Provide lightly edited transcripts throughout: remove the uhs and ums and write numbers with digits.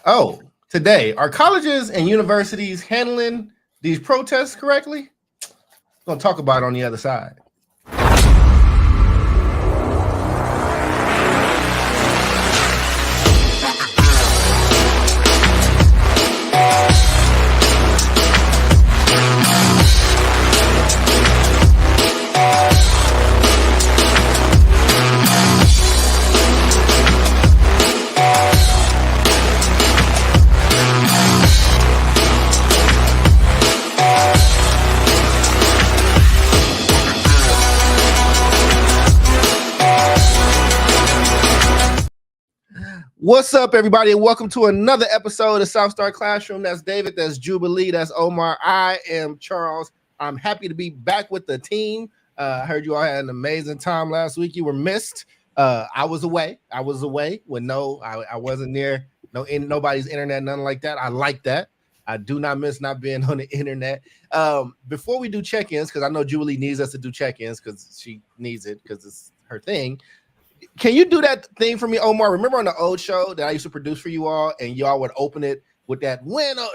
Oh, today, are colleges and universities handling these protests correctly? We're going to talk about it on the other side. What's up, everybody, and welcome to another episode of South Star Classroom. That's David, that's Jubilee, that's Omar. I am Charles. I'm happy to be back with the team. I heard you all had an amazing time last week. You were missed. I was away. I wasn't near nobody's internet, nothing like that. I like that. I do not miss not being on the internet. Before we do check-ins, because I know Jubilee needs us to do check-ins because she needs it because it's her thing. Can you do that thing for me, Omar? Remember on the old show that I used to produce for you all, and y'all would open it with that window?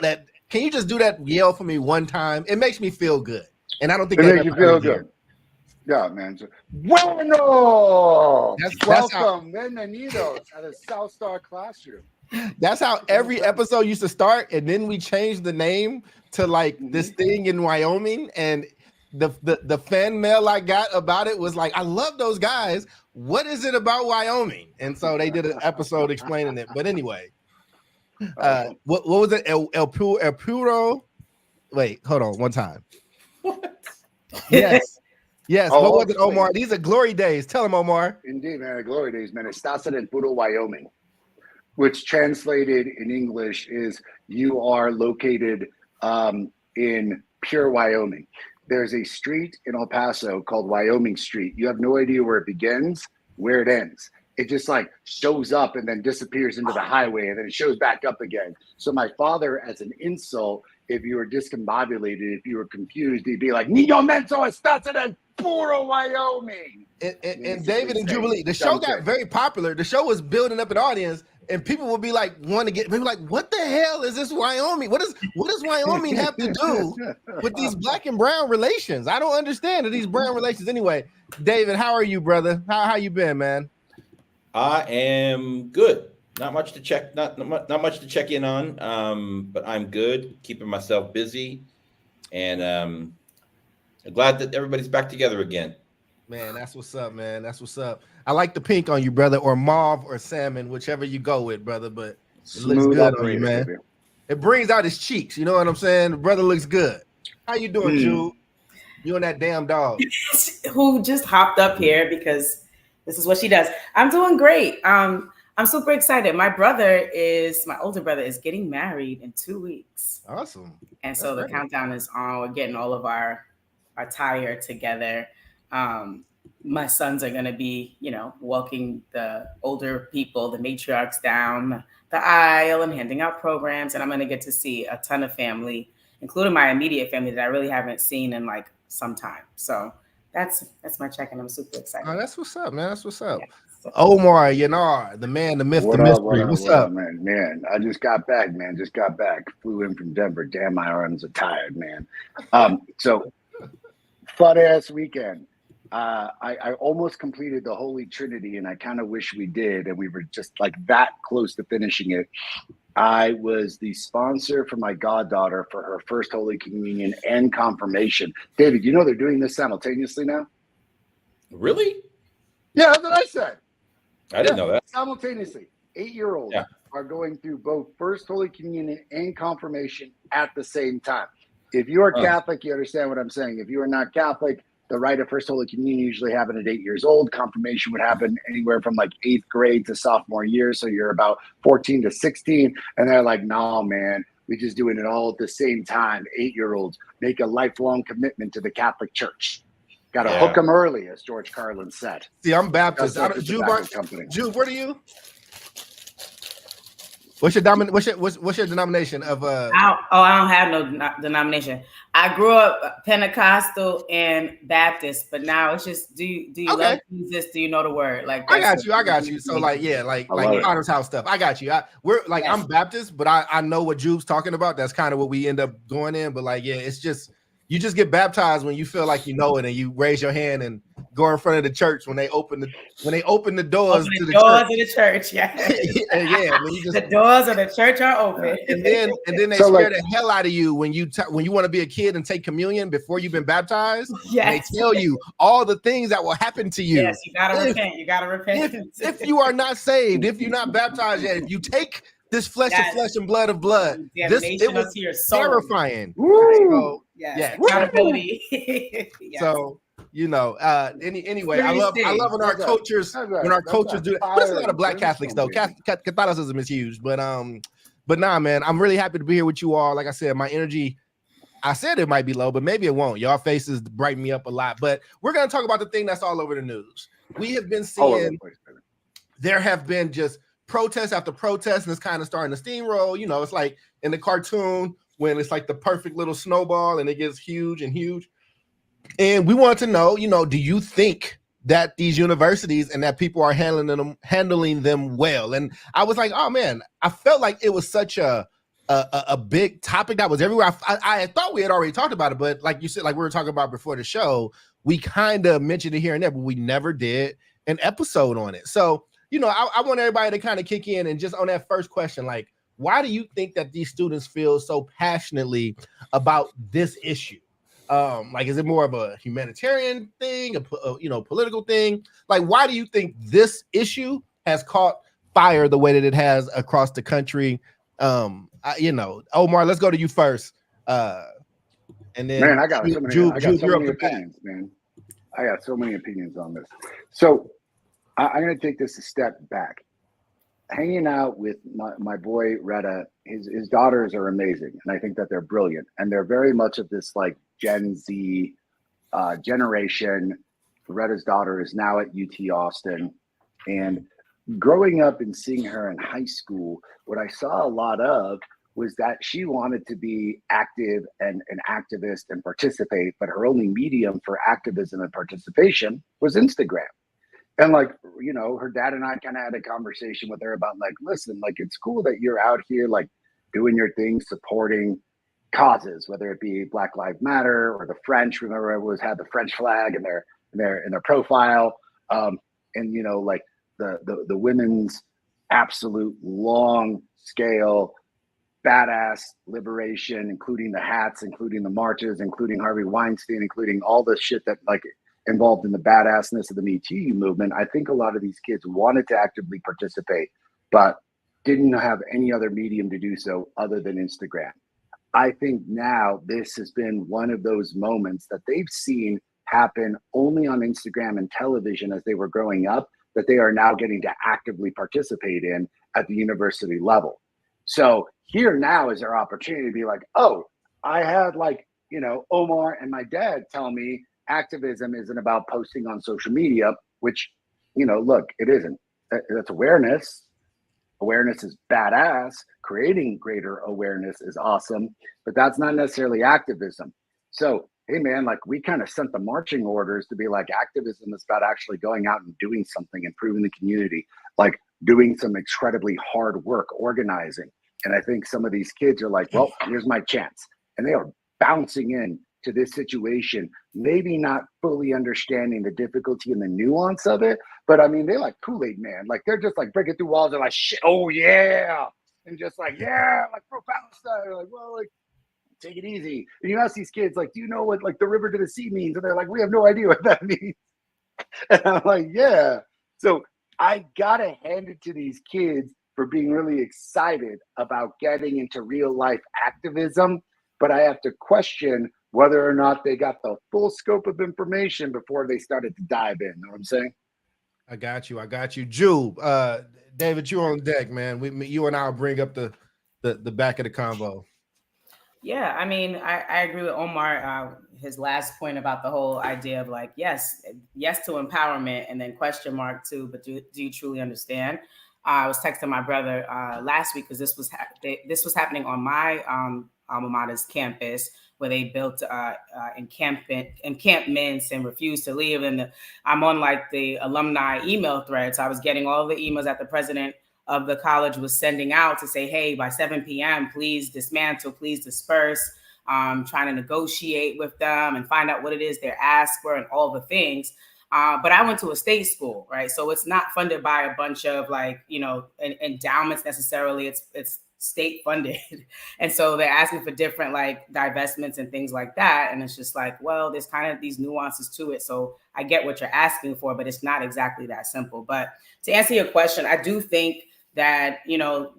Can you just do that yell for me one time? It makes me feel good, and I don't think it makes you feel good. Yeah, man. Bueno. Welcome, bienvenidos at the South Star Classroom. That's how every episode used to start, and then we changed the name to like this thing in Wyoming, and the fan mail I got about it was like, I love those guys. What is it about Wyoming? And so they did an episode explaining it. But anyway, what was it? El Puro. Wait, hold on, one time. What? Yes. What was it, Omar? These are glory days. Tell him, Omar. Indeed, man. Glory days, man. Estás en puro Wyoming, which translated in English is you are located in pure Wyoming. There's a street in El Paso called Wyoming Street. You have no idea where it begins, where it ends. It just like shows up and then disappears into the highway, and then it shows back up again. So my father, as an insult, if you were discombobulated, if you were confused, he'd be like, Niño menso, estás en el puro Wyoming. And David and Jubilee, the show got very popular. The show was building up an audience, and people would be like, what the hell is this Wyoming? What does Wyoming have to do with these black and brown relations? I don't understand these brown relations. Anyway, David, how are you, brother? How you been, man? I am good. Not much to check in on, but I'm good. Keeping myself busy, and I'm glad that everybody's back together again. Man, that's what's up, man. That's what's up. I like the pink on you, brother, or mauve or salmon, whichever you go with, brother. But it looks good on you, man. Baby. It brings out his cheeks. You know what I'm saying? The brother looks good. How you doing, Jude? You and that damn dog. Who just hopped up here because this is what she does. I'm doing great. I'm super excited. My older brother is getting married in 2 weeks. Awesome. And so the countdown is on. We're getting all of our attire together. My sons are going to be, walking the older people, the matriarchs down the aisle and handing out programs. And I'm going to get to see a ton of family, including my immediate family that I really haven't seen in like some time. So that's my check-in. I'm super excited. Oh, that's what's up, man. That's what's up. Yeah. Omar Yanar, the man, the myth, the mystery. What's up, man? Man, I just got back, man. Flew in from Denver. Damn, my arms are tired, man. So fun ass weekend. I almost completed the Holy Trinity, and I kind of wish we did, and we were just like that close to finishing it. I was the sponsor for my goddaughter for her first Holy Communion and confirmation. David, you know they're doing this simultaneously now? Really? Yeah, that's what I said. I didn't know that. Simultaneously, 8-year-olds are going through both first Holy Communion and confirmation at the same time. If you are Catholic, you understand what I'm saying. If you are not Catholic, the rite of First Holy Communion usually happen at 8 years old. Confirmation would happen anywhere from like 8th grade to sophomore year. So you're about 14 to 16. And they're like, no, man, we're just doing it all at the same time. 8-year-olds make a lifelong commitment to the Catholic Church. Got to hook them early, as George Carlin said. See, I'm Baptist. Jude, what are you? What's your denomination of I don't have no denomination. I grew up Pentecostal and Baptist, but now it's just do you Okay. love Jesus? Do you know the word? Like I that's got you. So like, yeah, like I love it. Potter's house stuff. I got you. We're like, Yes. I'm Baptist, but I know what Jube's talking about. That's kind of what we end up going in. But like, yeah, it's just you just get baptized when you feel like you know it, and you raise your hand and go in front of the church when they open the doors Open to the the doors church. of the church. Yeah. Yeah, and then you just The doors of the church are open. and then they So, scare like- the hell out of you when you want to be a kid and take communion before you've been baptized. Yes. And they tell you all the things that will happen to you. Yes, you gotta repent. You gotta repent. If you are not saved, if you're not baptized yet, if you take this flesh Yes. of flesh and blood of blood, it Damnation was unto your soul. terrifying. Woo! So, Yes. yeah. Accountability. Yes. So anyway, I Serious love thing. when our cultures That's right. when our That's cultures right. do that. But there's a lot Fire of Black and Catholics though. brimstone, baby. Catholicism is huge, but nah, man, I'm really happy to be here with you all. Like I said, my energy. I said it might be low, but maybe it won't. Y'all faces brighten me up a lot. But we're gonna talk about the thing that's all over the news. We have been All over the seeing place, baby. there have been just protest after protest, and it's kind of starting to steamroll. You know, it's like in the cartoon when it's like the perfect little snowball and it gets huge and huge. And we want to know, do you think that these universities and that people are handling them well? And I was like, oh man, I felt like it was such a big topic that was everywhere. I thought we had already talked about it, but like you said, like we were talking about before the show, we kind of mentioned it here and there, but we never did an episode on it. So, I want everybody to kind of kick in and just on that first question, like, why do you think that these students feel so passionately about this issue? Like, is it more of a humanitarian thing, a political thing? Like, why do you think this issue has caught fire the way that it has across the country? Omar, let's go to you first. And then Man, I got so many opinions. opinions, man. I got so many opinions on this. So I'm going to take this a step back. Hanging out with my boy Retta, his daughters are amazing, and I think that they're brilliant, and they're very much of this like Gen Z generation. Retta's daughter is now at UT Austin, and growing up and seeing her in high school, what I saw a lot of was that she wanted to be active and an activist and participate, but her only medium for activism and participation was Instagram. And like, her dad and I kind of had a conversation with her about like, listen, like, it's cool that you're out here, like doing your thing, supporting causes, whether it be Black Lives Matter or the French. Remember, everyone had the French flag in their profile. And, like the women's absolute long scale badass liberation, including the hats, including the marches, including Harvey Weinstein, including all the shit that like involved in the badassness of the Me Too movement. I think a lot of these kids wanted to actively participate, but didn't have any other medium to do so other than Instagram. I think now this has been one of those moments that they've seen happen only on Instagram and television as they were growing up, that they are now getting to actively participate in at the university level. So here now is our opportunity to be like, oh, I had like, Omar and my dad tell me activism isn't about posting on social media, which, look, it isn't. That's awareness. Awareness is badass. Creating greater awareness is awesome, but that's not necessarily activism. So, hey, man, like we kind of sent the marching orders to be like, activism is about actually going out and doing something, improving the community, like doing some incredibly hard work, organizing. And I think some of these kids are like, well, here's my chance. And they are bouncing in to this situation, maybe not fully understanding the difficulty and the nuance of it. But I mean, they're like Kool-Aid man. Like they're just like breaking through walls. They're like, shit, oh yeah. And just like, yeah, like pro Palestine. They're like, well, like, take it easy. And you ask these kids, like, do you know what like the river to the sea means? And they're like, we have no idea what that means. And I'm like, yeah. So I gotta hand it to these kids for being really excited about getting into real life activism. But I have to question whether or not they got the full scope of information before they started to dive in. Know what I'm saying? I got you. Jube, David, you're on deck, man. You and I'll bring up the back of the convo. Yeah, I mean, I agree with Omar. His last point about the whole idea of like, yes to empowerment, and then question mark too. But do you truly understand? I was texting my brother last week because this was happening on my alma mater's campus, where they built encampments and refused to leave. And I'm on like the alumni email thread. So I was getting all the emails that the president of the college was sending out to say, hey, by 7 p.m., please dismantle, please disperse, trying to negotiate with them and find out what it is they're asked for and all the things. But I went to a state school, right? So it's not funded by a bunch of like, endowments necessarily. It's state funded. And so they're asking for different like divestments and things like that. And it's just like, well, there's kind of these nuances to it. So I get what you're asking for, but it's not exactly that simple. But to answer your question, I do think that,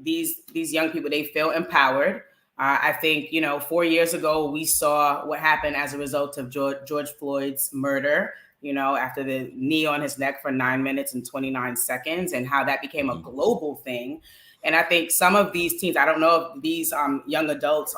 these young people, they feel empowered. I think, 4 years ago, we saw what happened as a result of George Floyd's murder, after the knee on his neck for 9 minutes and 29 seconds, and how that became a global thing. And I think some of these teens, I don't know if these young adults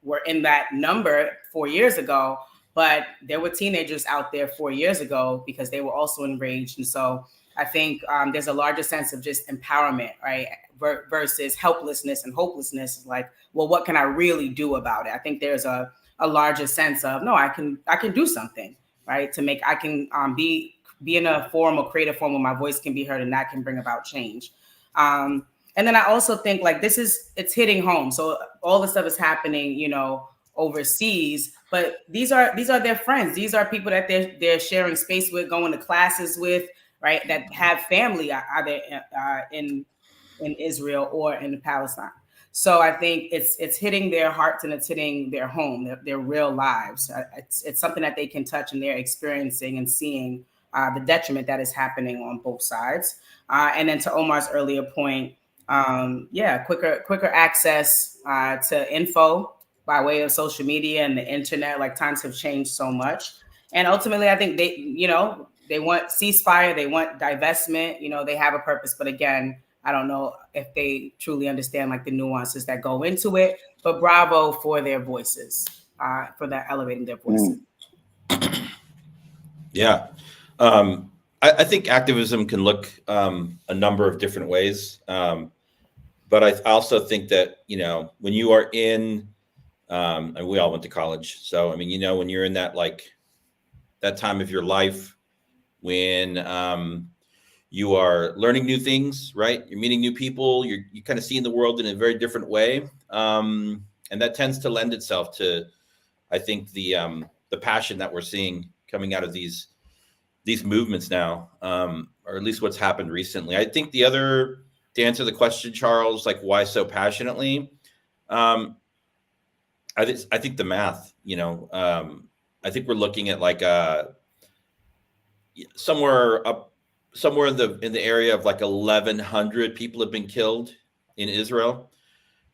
were in that number 4 years ago, but there were teenagers out there 4 years ago because they were also enraged. And so I think there's a larger sense of just empowerment, right? Versus helplessness and hopelessness. Like, well, what can I really do about it? I think there's a larger sense of, no, I can do something, right? I can be in a form or create a form where my voice can be heard, and that can bring about change. And then I also think like it's hitting home. So all this stuff is happening, overseas, but these are their friends. These are people that they're sharing space with, going to classes with, right? That have family either in Israel or in Palestine. So I think it's hitting their hearts and it's hitting their home, their real lives. It's something that they can touch, and they're experiencing and seeing the detriment that is happening on both sides. And then to Omar's earlier point, quicker access to info by way of social media and the internet. Like, times have changed so much, and ultimately, I think they want ceasefire, they want divestment. They have a purpose, but again, I don't know if they truly understand like the nuances that go into it. But bravo for their voices, for that elevating their voices. Yeah. I think activism can look a number of different ways. But I also think that, when you are in, and we all went to college. So, I mean, when you're in that, like that time of your life when you are learning new things, right? You're meeting new people, you're kind of seeing the world in a very different way. And that tends to lend itself to, I think, the passion that we're seeing coming out of these movements now, or at least what's happened recently. I think to answer the question, Charles, like why so passionately, I think the math, I think we're looking at like somewhere in the area of like 1,100 people have been killed in Israel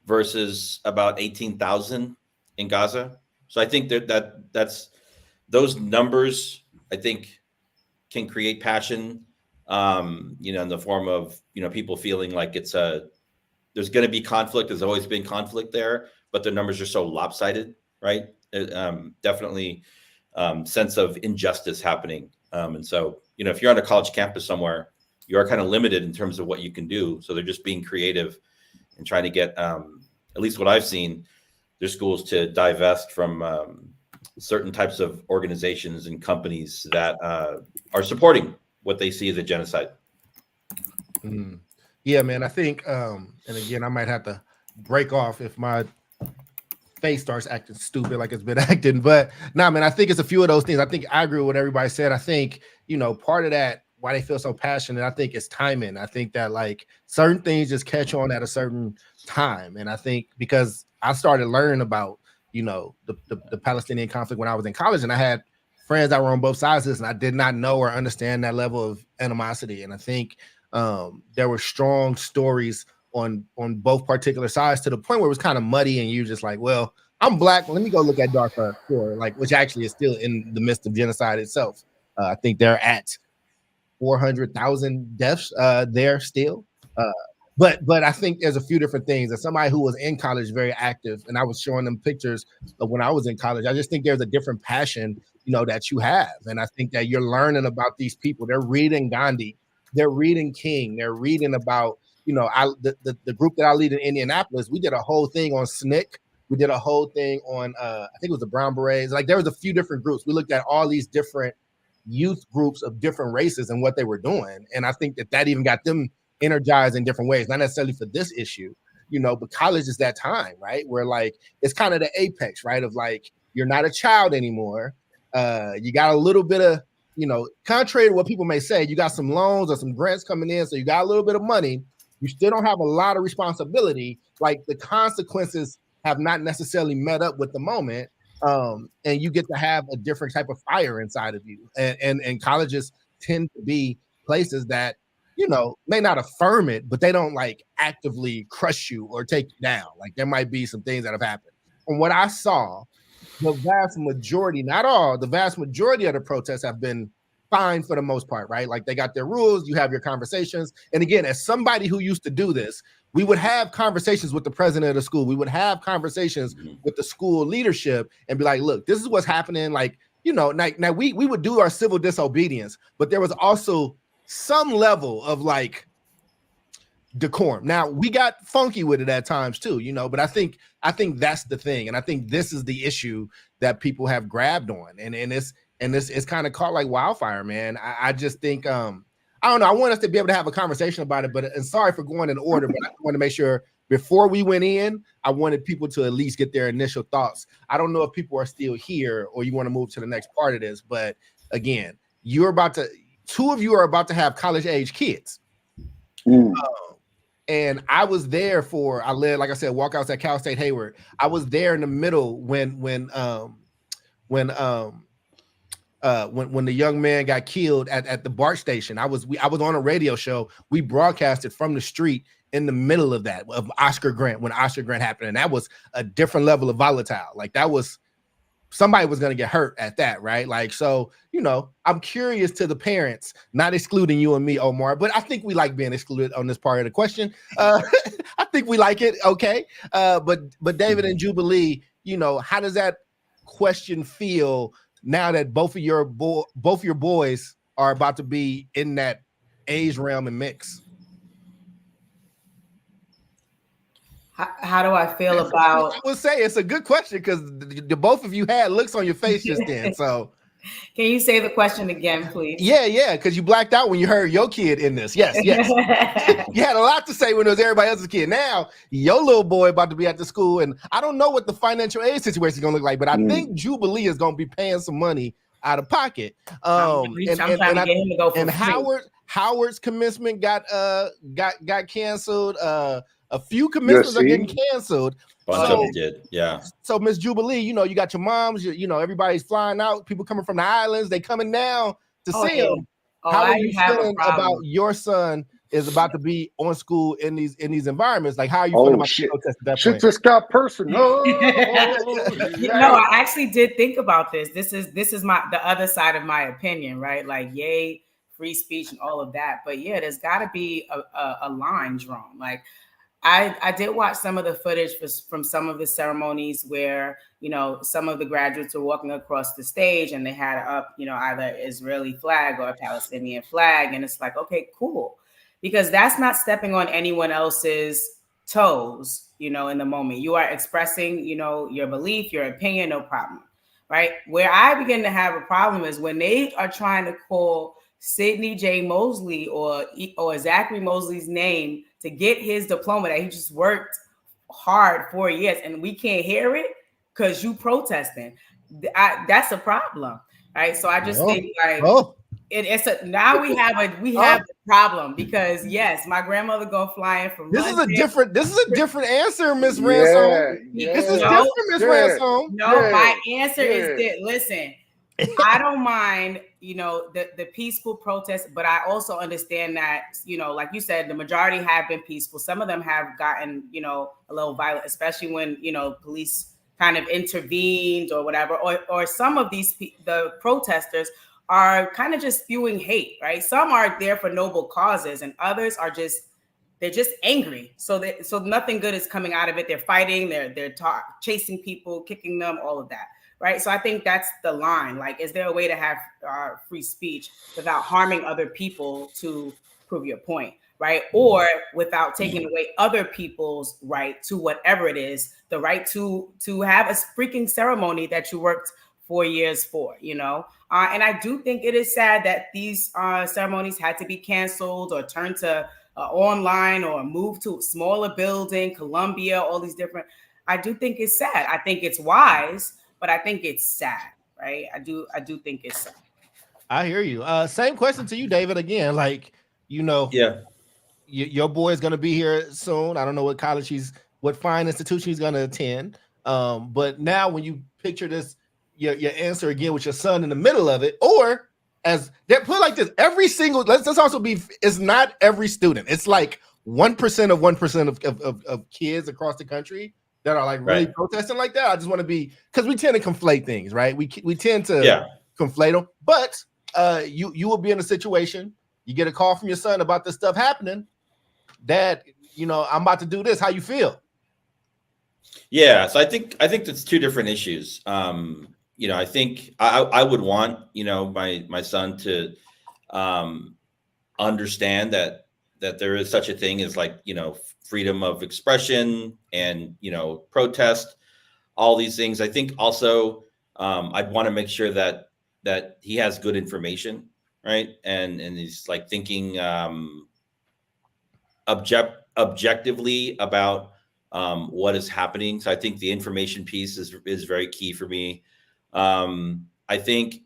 versus about 18,000 in Gaza. So I think that's those numbers, I think, can create passion, in the form of, people feeling like there's going to be conflict. There's always been conflict there, but the numbers are so lopsided, right? Definitely sense of injustice happening. And so, if you're on a college campus somewhere, you are kind of limited in terms of what you can do. So they're just being creative and trying to get, at least what I've seen, their schools to divest from certain types of organizations and companies that are supporting what they see as a genocide. Yeah, man, I think, and again, I might have to break off if my face starts acting stupid like it's been acting, but nah, man, I think it's a few of those things. I think I agree with what everybody said. I think, part of that, why they feel so passionate, I think it's timing. I think that like certain things just catch on at a certain time. And I think because I started learning about, the Palestinian conflict when I was in college, and I had friends that were on both sides of this, and I did not know or understand that level of animosity. And I think there were strong stories on both particular sides to the point where it was kind of muddy, and you just like, well, I'm black, well, let me go look at Darfur, which actually is still in the midst of genocide itself. I think they're at 400,000 deaths there still. But I think there's a few different things. As somebody who was in college, very active, and I was showing them pictures of when I was in college, I just think there's a different passion, that you have. And I think that you're learning about these people. They're reading Gandhi, they're reading King, they're reading about, the group that I lead in Indianapolis. We did a whole thing on SNCC We did a whole thing on, I think it was the Brown Berets. Like there was a few different groups. We looked at all these different youth groups of different races and what they were doing. And I think that even got them energized in different ways, not necessarily for this issue, but college is that time, right? Where like, it's kind of the apex, right? Of like, you're not a child anymore. You got a little bit of, contrary to what people may say, you got some loans or some grants coming in. So you got a little bit of money. You still don't have a lot of responsibility. Like the consequences have not necessarily met up with the moment. And you get to have a different type of fire inside of you. And colleges tend to be places that, may not affirm it, but they don't like actively crush you or take you down. Like there might be some things that have happened. From what I saw, the vast majority, not all, the vast majority of the protests have been fine for the most part, right? Like they got their rules, you have your conversations. And again, as somebody who used to do this, we would have conversations with the president of the school. We would have conversations with the school leadership and be like, look, this is what's happening. Like, now we would do our civil disobedience, but there was also some level of like decorum. Now we got funky with it at times too, but I think that's the thing. And I think this is the issue that people have grabbed on. And it's kind of caught like wildfire, man. I just think, I don't know. I want us to be able to have a conversation about it, and sorry for going in order, but I want to make sure before we went in, I wanted people to at least get their initial thoughts. I don't know if people are still here or you want to move to the next part of this, but again, two of you are about to have college age kids. And I was there I led, like I said, walkouts at Cal State Hayward. I was there in the middle when the young man got killed at the BART station. I was on a radio show. We broadcasted from the street in the middle of that, of Oscar Grant, when Oscar Grant happened. And that was a different level of volatile. Like that was, somebody was going to get hurt at that, right? Like, so, I'm curious to the parents, not excluding you and me, Omar, but I think we like being excluded on this part of the question. I think we like it. Okay. But David and Jubilee, how does that question feel now that both of your boys are about to be in that age realm and mix? How do I feel about? I would say it's a good question because the both of you had looks on your face just then. So, can you say the question again, please? Yeah, because you blacked out when you heard your kid in this. Yes. You had a lot to say when it was everybody else's kid. Now your little boy about to be at the school, and I don't know what the financial aid situation is going to look like, but I think Jubilee is going to be paying some money out of pocket. I'm trying to get him to go for free. Howard's commencement got canceled. A few commencements are getting canceled. Bunch of them did, yeah. So Miss Jubilee, you got your moms, everybody's flying out, people coming from the islands, they coming down to see them. How are you feeling about your son is about to be on school in these environments? Like, how are you feeling about the protest at that point? Shit just got personal. I actually did think about this. This is the other side of my opinion, right? Like, yay, free speech and all of that. But yeah, there's got to be a line drawn. Like, I did watch some of the footage from some of the ceremonies where, some of the graduates were walking across the stage and they had up, either Israeli flag or a Palestinian flag. And it's like, okay, cool. Because that's not stepping on anyone else's toes, in the moment. You are expressing, your belief, your opinion, no problem. Right. Where I begin to have a problem is when they are trying to call Sidney J. Mosley or Zachary Mosley's name to get his diploma that he just worked hard 4 years, and we can't hear it because you protesting. That's a problem, right? So I just think like now we have a problem because yes, my grandmother go flying from. This is a different answer, Miss Ransom. This is different, Miss Ransom. No, my answer is that listen. I don't mind, the peaceful protests, but I also understand that, like you said, the majority have been peaceful. Some of them have gotten, a little violent, especially when, police kind of intervened or whatever, or some of the protesters are kind of just spewing hate, right? Some are there for noble causes and others are they're just angry. So nothing good is coming out of it. They're fighting, they're chasing people, kicking them, all of that. Right. So I think that's the line. Like, is there a way to have free speech without harming other people to prove your point? right? Or without taking away other people's right to whatever it is, the right to have a freaking ceremony that you worked 4 years for, you know? And I do think it is sad that these ceremonies had to be canceled or turned to online or moved to a smaller building, Columbia, all these different. I do think it's sad. I think it's wise, but I think it's sad, right? I do think it's sad. I hear you. Same question to you, David. Again, like, you know, Yeah. Your boy is going to be here soon. I don't know what college what fine institution he's going to attend. But now when you picture this, your answer again with your son in the middle of it, or as that put like this, every single, let's also be, it's not every student. It's like 1% of 1% of kids across the country that are like really protesting like that. I just want to be, because we tend to conflate things, right? We tend to conflate them, but you will be in a situation, you get a call from your son about this stuff happening, Dad, you know, I'm about to do this. How you feel? Yeah, so I think that's two different issues. You know, I think I would want, you know, my son to understand that there is such a thing as, like, you know, freedom of expression and, you know, protest, all these things. I think also I'd want to make sure that he has good information, right? And he's like thinking objectively about what is happening. So I think the information piece is very key for me. I think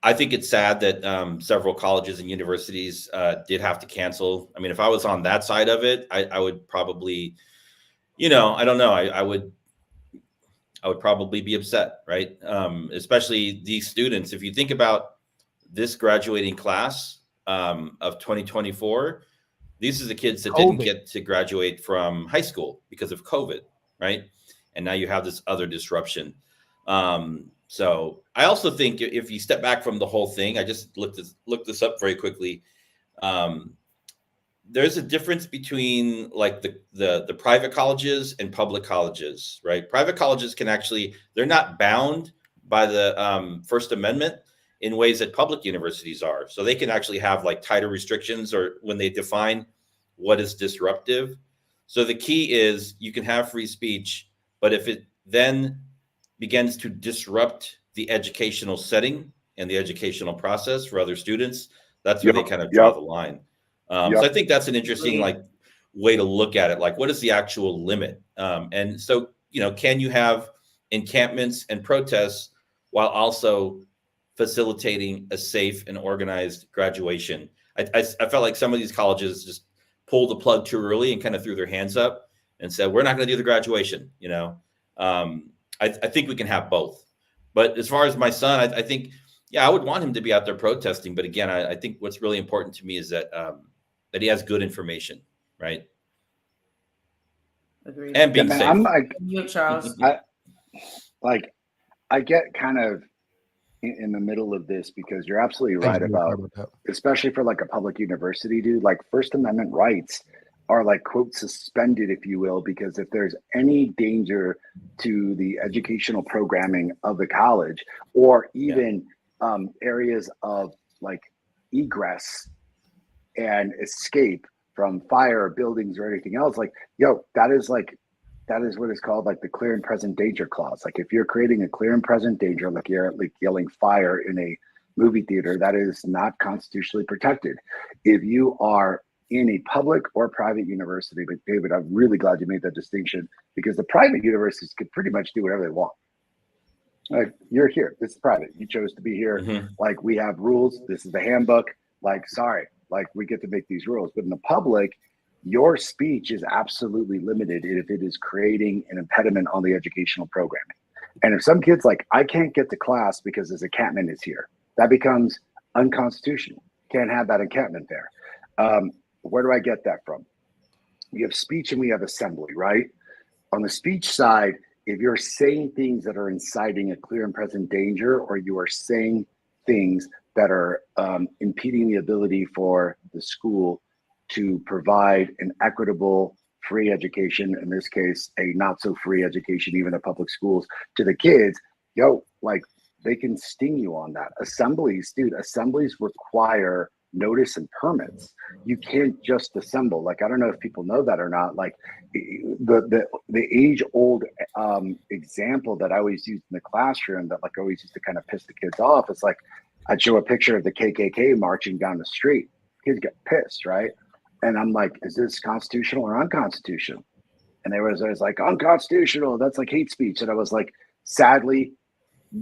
it's sad that several colleges and universities did have to cancel. I mean, if I was on that side of it, I would probably, you know, I don't know. I would probably be upset, right? Especially these students. If you think about this graduating class of 2024, these are the kids that didn't get to graduate from high school because of COVID, right? And now you have this other disruption. So I also think if you step back from the whole thing, I just looked this up very quickly. There's a difference between like the private colleges and public colleges, right? Private colleges can actually, they're not bound by the First Amendment in ways that public universities are. So they can actually have like tighter restrictions or when they define what is disruptive. So the key is you can have free speech, but if it then begins to disrupt the educational setting and the educational process for other students, that's where they kind of draw the line. So I think that's an interesting like way to look at it. Like, what is the actual limit? And so, you know, can you have encampments and protests while also facilitating a safe and organized graduation? I felt like some of these colleges just pulled the plug too early and kind of threw their hands up and said, we're not going to do the graduation. You know, I think we can have both. But as far as my son, I think, yeah, I would want him to be out there protesting. But again, I think what's really important to me is that that he has good information, right? Agreed. And being safe. I'm like, You, Charles. I get kind of in the middle of this because you're absolutely right about especially for like a public university, dude, like First Amendment rights are like, quote, suspended, if you will, because if there's any danger to the educational programming of the college or even areas of like egress and escape from fire, buildings, or anything else, like, that is what is called like the clear and present danger clause. Like if you're creating a clear and present danger, like you're like yelling fire in a movie theater, that is not constitutionally protected. If you are in a public or private university, but David, I'm really glad you made that distinction because the private universities could pretty much do whatever they want. Like, you're here, this is private. You chose to be here. Mm-hmm. Like, we have rules. This is the handbook. Like, sorry, like we get to make these rules. But in the public, your speech is absolutely limited if it is creating an impediment on the educational programming. And if some kids like, I can't get to class because this encampment is here, that becomes unconstitutional. Can't have that encampment there. Where do I get that from? We have speech and we have assembly, right? On the speech side, if you're saying things that are inciting a clear and present danger, or you are saying things that are impeding the ability for the school to provide an equitable, free education, in this case, a not so free education, even at public schools, to the kids, like they can sting you on that. Assemblies, dude, assemblies require notice and permits. You can't just assemble. Like, I don't know if people know that or not. Like the age old example that I always used in the classroom that like I always used to kind of piss the kids off. It's like I'd show a picture of the KKK marching down the street. Kids get pissed, right? And I'm like, is this constitutional or unconstitutional? And they was always like, unconstitutional. That's like hate speech. And I was like, sadly,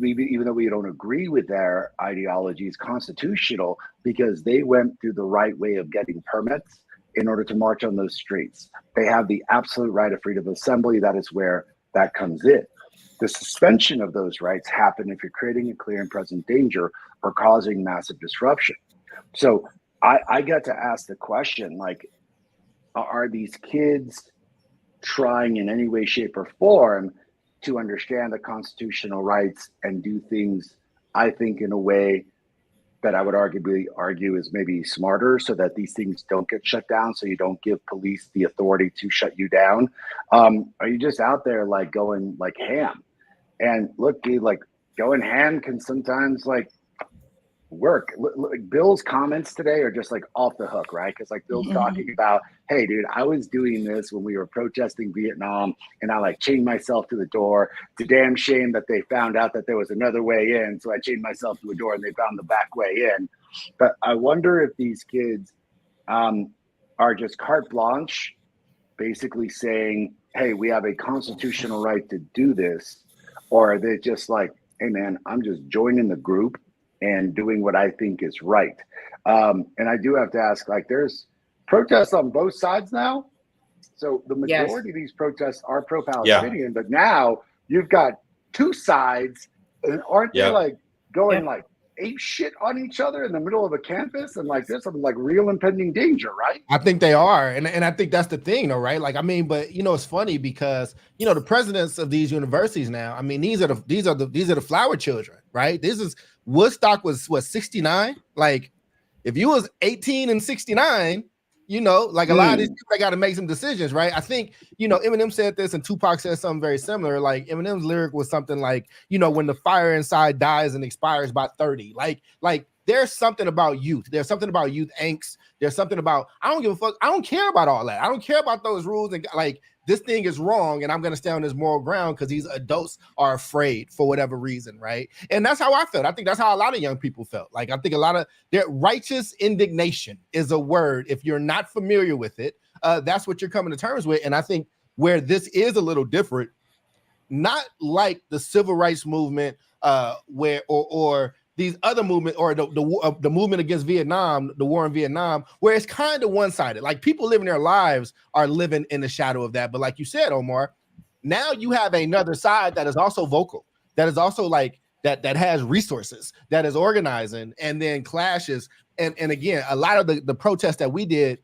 even though we don't agree with their ideologies, constitutional because they went through the right way of getting permits in order to march on those streets. They have the absolute right of freedom of assembly. That is where that comes in. The suspension of those rights happen if you're creating a clear and present danger or causing massive disruption. So I got to ask the question, like, are these kids trying in any way, shape, or form to understand the constitutional rights and do things, I think, in a way that I would arguably argue is maybe smarter so that these things don't get shut down, so you don't give police the authority to shut you down? Are you just out there like going like ham? And look, dude, like going ham can sometimes like work. Bill's comments today are just like off the hook, right? Because like Bill's talking about, hey, dude, I was doing this when we were protesting Vietnam and I like chained myself to the door. It's a damn shame that they found out that there was another way in. So I chained myself to a door and they found the back way in. But I wonder if these kids are just carte blanche, basically saying, hey, we have a constitutional right to do this. Or are they just like, hey, man, I'm just joining the group and doing what I think is right. And I do have to ask, like, there's protests on both sides now. So the majority of these protests are pro-Palestinian, but now you've got two sides, and aren't they like going like ape shit on each other in the middle of a campus? And like there's some like real impending danger, right? I think they are. And I think that's the thing, though, right? Like, I mean, but you know, it's funny because you know the presidents of these universities now, I mean, these are the flower children, right? This is Woodstock was what 69. Like, if you was 18 and 69, you know, like a lot of these people, they got to make some decisions, right? I think, you know, Eminem said this and Tupac said something very similar. Like Eminem's lyric was something like, you know, when the fire inside dies and expires by 30, like there's something about youth. There's something about youth angst. There's something about, I don't give a fuck. I don't care about all that. I don't care about those rules. And like, this thing is wrong and I'm going to stay on this moral ground because these adults are afraid for whatever reason, right? And that's how I felt. I think that's how a lot of young people felt. Like, I think a lot of their righteous indignation is a word. If you're not familiar with it, that's what you're coming to terms with. And I think where this is a little different, not like the civil rights movement where or these other movements or the movement against Vietnam, the war in Vietnam, where it's kind of one-sided. Like, people living their lives are living in the shadow of that. But like you said, Omar, now you have another side that is also vocal, that is also like that has resources, that is organizing, and then clashes. And again, a lot of the protests that we did,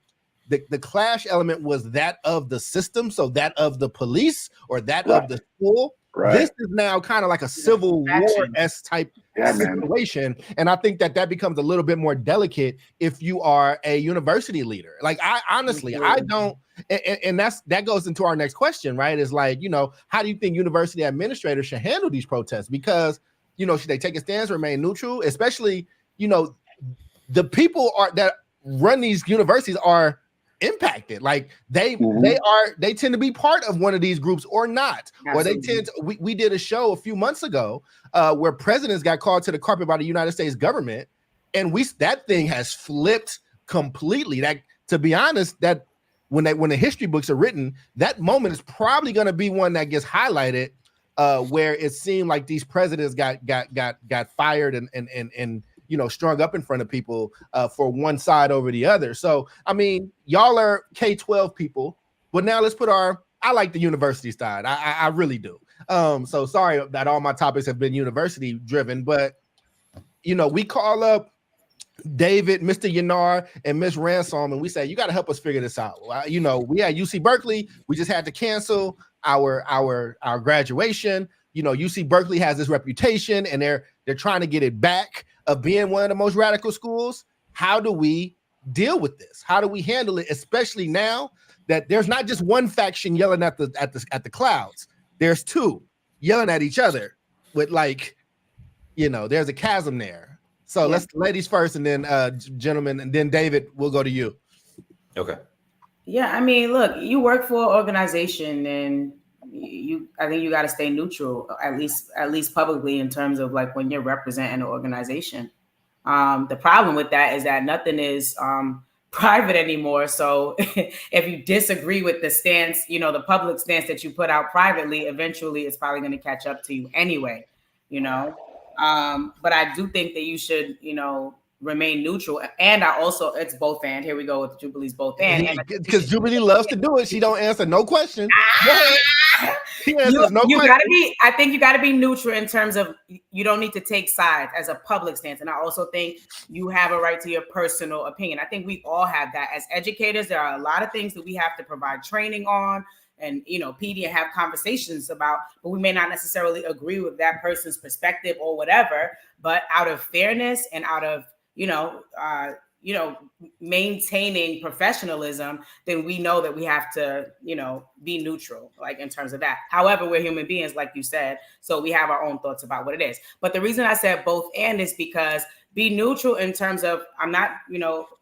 the clash element was that of the system, so that of the police or that of the school. Right. This is now kind of like a civil war-esque type situation. And I think that becomes a little bit more delicate if you are a university leader. Like, I honestly, I don't, and that goes into our next question, right? Is like, you know, how do you think university administrators should handle these protests? Because, you know, should they take a stance, remain neutral? Especially, you know, the people that run these universities are impacted. Like they tend to be part of one of these groups or not. Absolutely. Or they tend to, we did a show a few months ago where presidents got called to the carpet by the United States government, and that thing has flipped completely. That, to be honest, that when the history books are written, that moment is probably going to be one that gets highlighted where it seemed like these presidents got fired and you know, strung up in front of people for one side over the other. So, I mean, y'all are K-12 people, but now let's put I like the university side. I really do. So sorry that all my topics have been university driven, but, you know, we call up David, Mr. Yanar, and Miss Ransom, and we say, you got to help us figure this out. You know, we had UC Berkeley. We just had to cancel our graduation. You know, UC Berkeley has this reputation, and they're trying to get it back of being one of the most radical schools. How do we deal with this? How do we handle it, especially now that there's not just one faction yelling at the clouds? There's two yelling at each other with, like, you know, there's a chasm there. So let's ladies first, and then gentlemen, and then David, we'll go to you. Okay. Yeah, I mean, look, you work for an organization, and I think you got to stay neutral, at least publicly, in terms of like when you're representing an organization. The problem with that is that nothing is private anymore. So if you disagree with the stance, the public stance that you put out privately, eventually it's probably going to catch up to you anyway, But I do think that you should, remain neutral. And it's both and. Here we go with Jubilee's both and. Because Jubilee loves to do it. She don't answer no question. I think you gotta be neutral in terms of you don't need to take sides as a public stance. And I also think you have a right to your personal opinion. I think we all have that. As educators, there are a lot of things that we have to provide training on and PD and have conversations about, but we may not necessarily agree with that person's perspective or whatever. But out of fairness and out of maintaining professionalism, then we know that we have to, be neutral, like in terms of that. However, we're human beings, like you said, so we have our own thoughts about what it is. But the reason I said both and is because be neutral in terms of, I'm not,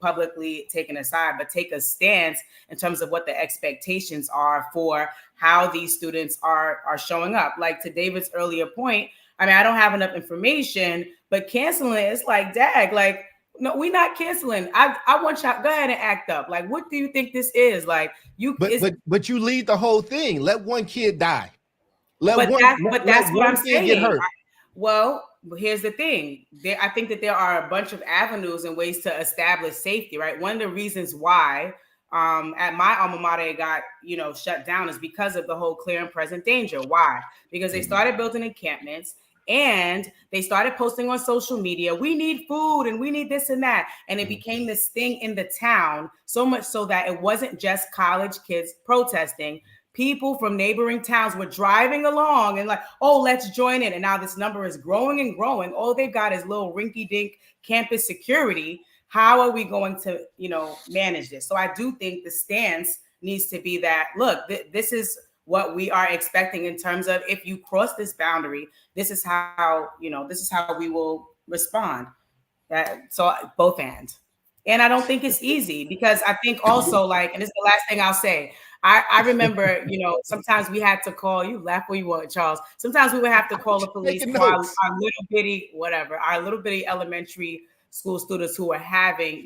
publicly taking a side, but take a stance in terms of what the expectations are for how these students are showing up. Like to David's earlier point, I mean, I don't have enough information, but canceling it's like, dag, like, no, we're not canceling. I want y'all go ahead and act up. Like, what do you think this is? Like, but you lead the whole thing. Let one kid die. That's what I'm saying. Get hurt. Well, here's the thing. I think that there are a bunch of avenues and ways to establish safety, right? One of the reasons why at my alma mater it got shut down is because of the whole clear and present danger. Why? Because they started building encampments. And they started posting on social media, we need food and we need this and that. And it became this thing in the town, so much so that it wasn't just college kids protesting. People from neighboring towns were driving along and like, oh, let's join in. And now this number is growing and growing. All they've got is little rinky-dink campus security. How are we going to, manage this? So I do think the stance needs to be that, look, this is what we are expecting in terms of if you cross this boundary, this is how we will respond. So both ends. And I don't think it's easy because I think also and this is the last thing I'll say. I remember, sometimes we had to call, you laugh where you want, Charles. Sometimes we would have to call the police for our little bitty elementary school students who were having,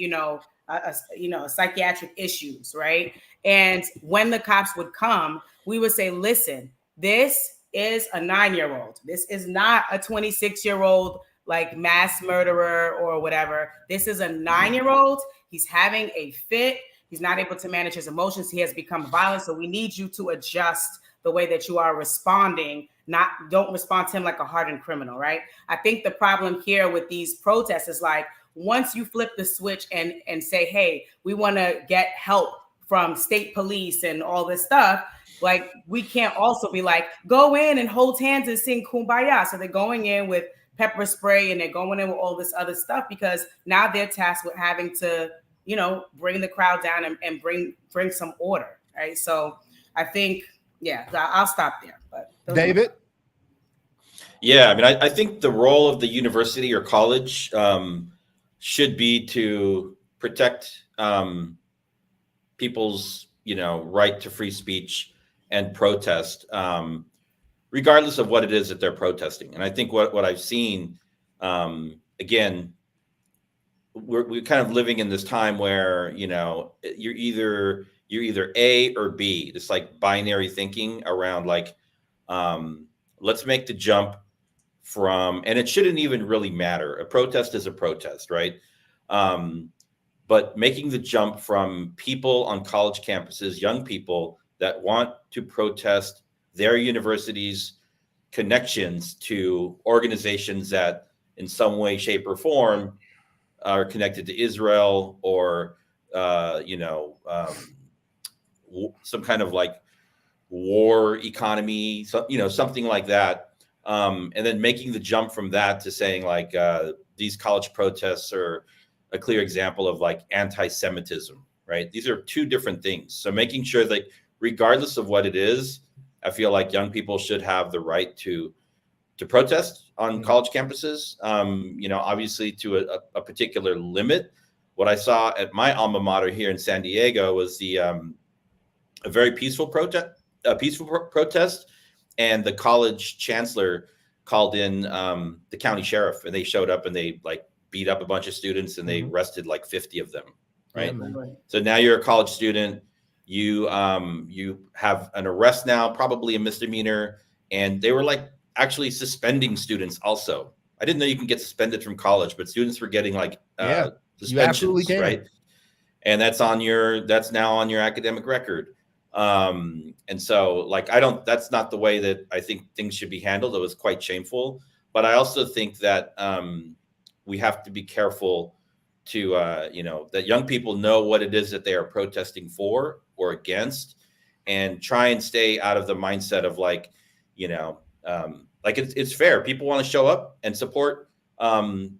psychiatric issues, right? And when the cops would come, we would say, listen, this is a 9-year-old. This is not a 26-year-old like mass murderer or whatever. This is a 9-year-old. He's having a fit. He's not able to manage his emotions. He has become violent. So we need you to adjust the way that you are responding. Don't respond to him like a hardened criminal, right? I think the problem here with these protests is like, once you flip the switch and say, hey, we want to get help from state police and all this stuff, like we can't also be like, go in and hold hands and sing Kumbaya. So they're going in with pepper spray and they're going in with all this other stuff because now they're tasked with having to, bring the crowd down and bring some order, right? So I think, I'll stop there. But David? Yeah, I mean, I think the role of the university or college should be to protect people's, right to free speech and protest, regardless of what it is that they're protesting. And I think what I've seen, again, we're kind of living in this time where, you're either A or B, this like binary thinking around like, let's make the jump from, and it shouldn't even really matter. A protest is a protest, right? But making the jump from people on college campuses, young people that want to protest their university's connections to organizations that in some way, shape, or form are connected to Israel or, some kind of like war economy, something like that. And then making the jump from that to saying like these college protests are a clear example of like anti-Semitism, right? These are two different things. So making sure that regardless of what it is, I feel like young people should have the right to to protest on college campuses. Obviously to a particular limit. What I saw at my alma mater here in San Diego was a very peaceful protest. And the college chancellor called in the county sheriff, and they showed up and they like beat up a bunch of students, and they arrested like 50 of them. Right. Yeah, so now you're a college student. You have an arrest now, probably a misdemeanor, and they were like actually suspending students. Also, I didn't know you can get suspended from college, but students were getting like suspensions, right? And that's now on your academic record. And so like, that's not the way that I think things should be handled. It was quite shameful, but I also think that we have to be careful to, that young people know what it is that they are protesting for or against, and try and stay out of the mindset of like, like it's fair. People want to show up and support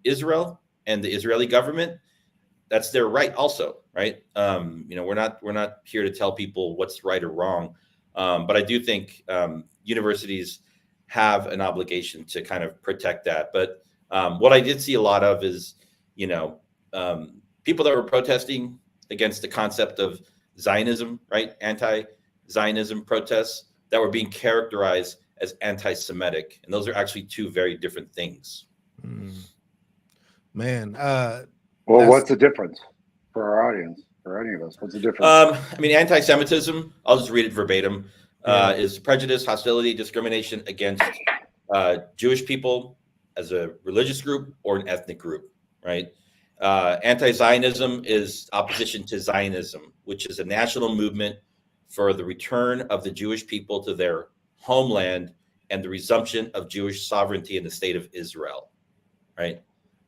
Israel and the Israeli government. That's their right also, right? We're not here to tell people what's right or wrong. But I do think universities have an obligation to kind of protect that. But what I did see a lot of is, people that were protesting against the concept of Zionism, right? Anti-Zionism protests that were being characterized as anti-Semitic. And those are actually two very different things. Man. Well, what's the difference for our audience, for any of us? What's the difference? Anti-Semitism, I'll just read it verbatim, is prejudice, hostility, discrimination against Jewish people as a religious group or an ethnic group, right? Anti-Zionism is opposition to Zionism, which is a national movement for the return of the Jewish people to their homeland and the resumption of Jewish sovereignty in the state of Israel, right?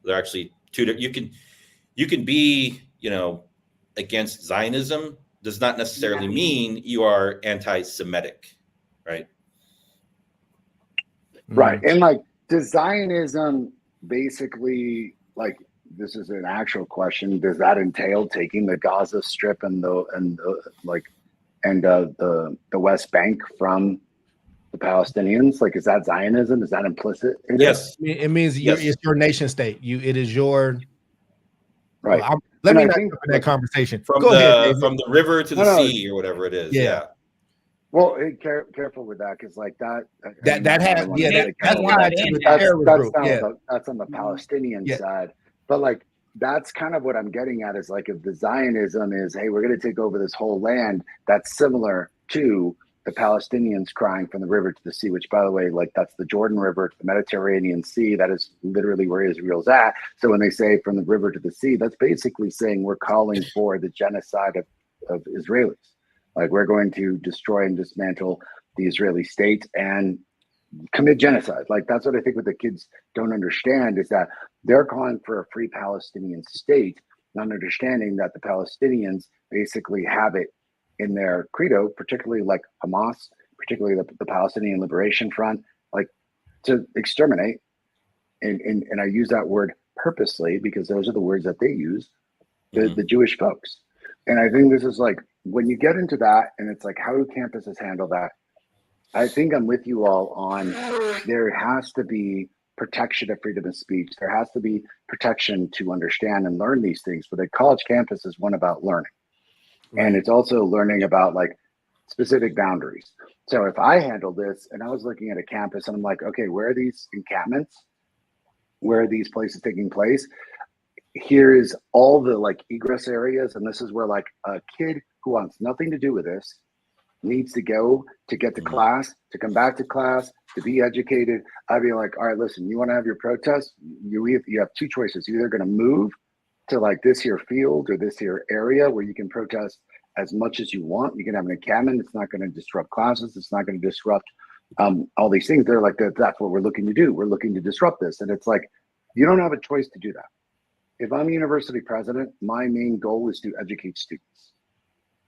They're actually two. You can be, against Zionism does not necessarily mean you are anti-Semitic, right? Right. And like, does Zionism basically, like, this is an actual question, does that entail taking the Gaza Strip and the West Bank from the Palestinians? Like, is that Zionism? Is that implicit? Yes. It means it's your nation state. It is your right. Let me not jump in that conversation. From Go ahead, from the river to the sea or whatever it is. Yeah. Well, careful with that, because like that's tied to the terrorist group. That's on the Palestinian side. But like, that's kind of what I'm getting at, is like, if the Zionism is, hey, we're going to take over this whole land, that's similar to the Palestinians crying from the river to the sea, which, by the way, like, that's the Jordan River to the Mediterranean Sea. That is literally where Israel's at. So when they say from the river to the sea, that's basically saying we're calling for the genocide of Israelis. Like, we're going to destroy and dismantle the Israeli state and commit genocide. Like, that's what I think what the kids don't understand, is that they're calling for a free Palestinian state, not understanding that the Palestinians basically have it in their credo, particularly like Hamas, particularly the Palestinian Liberation Front, like, to exterminate. And I use that word purposely because those are the words that they use, the Jewish folks. And I think this is like, when you get into that, and it's like, how do campuses handle that? I think I'm with you all on, there has to be protection of freedom of speech. There has to be protection to understand and learn these things. But a college campus is one about learning. And it's also learning about like specific boundaries. So if I handle this and I was looking at a campus and I'm like, okay, where are these encampments? Where are these places taking place? Here is all the like egress areas. And this is where like a kid who wants nothing to do with this needs to go to get to class, to come back to class, to be educated. I'd be like, all right, listen, you want to have your protest? You have two choices. You're either going to move to like this here field or this here area where you can protest as much as you want. You can have an encampment. It's not going to disrupt classes. It's not going to disrupt all these things. They're like, that's what we're looking to do. We're looking to disrupt this. And it's like, you don't have a choice to do that. If I'm a university president, my main goal is to educate students.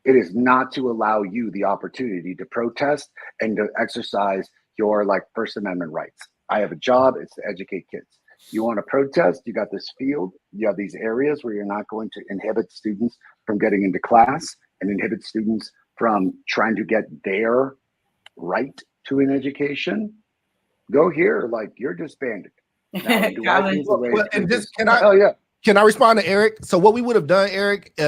It is not to allow you the opportunity to protest and to exercise your like First Amendment rights. I have a job, it's to educate kids. You want to protest, you got this field, you have these areas where you're not going to inhibit students from getting into class and inhibit students from trying to get their right to an education. go here, like you're disbanded. Now, do I think the way Well, and it's just can I respond to Eric? So what we would have done, Eric,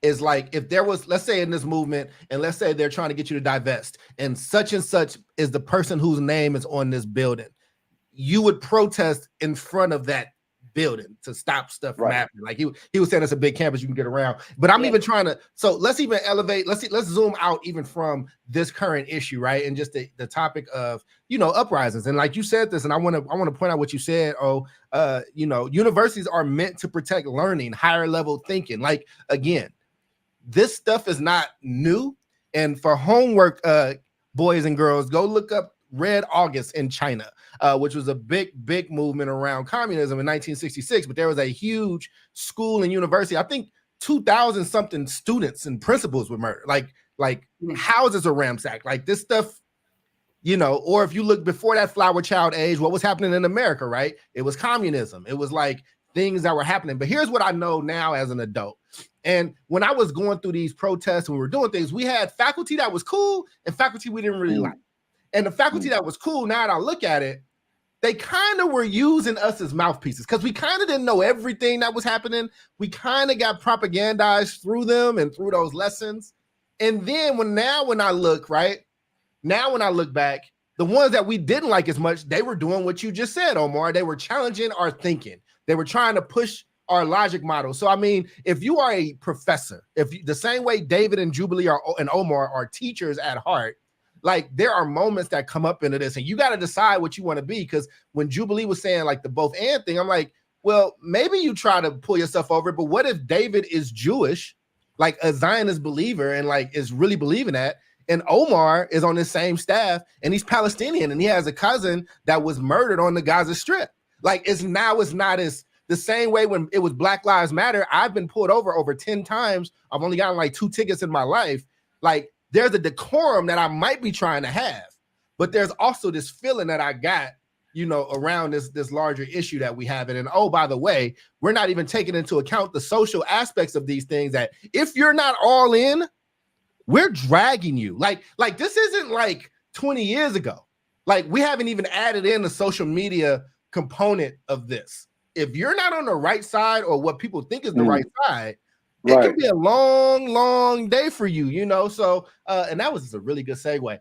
is like if there was, let's say in this movement, and let's say they're trying to get you to divest, and such is the person whose name is on this building, you would protest in front of that building to stop stuff from happening. Like he was saying, it's a big campus you can get around. But I'm even trying to. So let's even elevate. Let's zoom out even from this current issue, right? And just the topic of uprisings. And like you said this, and I want to point out what you said. Universities are meant to protect learning, higher level thinking. Like again, this stuff is not new. And for homework, boys and girls, go look up Red August in China, which was a big movement around communism in 1966. But there was a huge school and university. I think 2,000 something students and principals were murdered. Like houses are ransacked. Like this stuff, or if you look before that flower child age, what was happening in America, right? It was communism. It was like things that were happening. But here's what I know now as an adult. And when I was going through these protests and we were doing things, we had faculty that was cool and faculty we didn't really like. And the faculty that was cool, now that I look at it, they kind of were using us as mouthpieces because we kind of didn't know everything that was happening. We kind of got propagandized through them and through those lessons. And then when I look back, the ones that we didn't like as much, they were doing what you just said, Omar. They were challenging our thinking. They were trying to push our logic model. So, I mean, if you are a professor, the same way David and Jubilee and Omar are teachers at heart, like there are moments that come up into this and you got to decide what you want to be. Because when Jubilee was saying like the both and thing, I'm like, well, maybe you try to pull yourself over, but what if David is Jewish, like a Zionist believer and like is really believing that, and Omar is on the same staff and he's Palestinian and he has a cousin that was murdered on the Gaza Strip. Like it's not as the same way when it was Black Lives Matter. I've been pulled over 10 times. I've only gotten like 2 tickets in my life. Like there's a decorum that I might be trying to have, but there's also this feeling that I got, around this larger issue that we have. And oh, by the way, we're not even taking into account the social aspects of these things that if you're not all in, we're dragging you. Like this isn't like 20 years ago. Like we haven't even added in the social media component of this. If you're not on the right side or what people think is the right side, it can be a long, long day for you, So, and that was just a really good segue.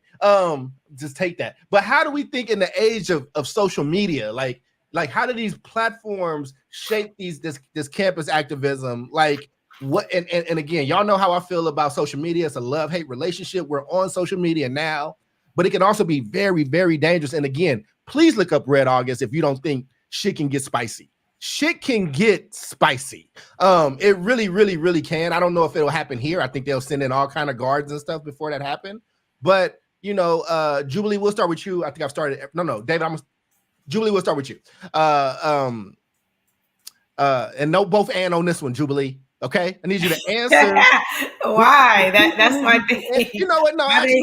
Just take that. But how do we think in the age of social media, like how do these platforms shape this campus activism? Like what? And again, y'all know how I feel about social media. It's a love-hate relationship. We're on social media now, but it can also be very, very dangerous. And again, please look up Red August if you don't think shit can get spicy. Shit can get spicy. It really, really, really can. I don't know if it'll happen here. I think they'll send in all kind of guards and stuff before that happen. But Jubilee, we'll start with you. I think I've started. No, David, Jubilee, we'll start with you. And no both and on this one, Jubilee. Okay, I need you to answer. Why? That's my thing. You know what? No, actually,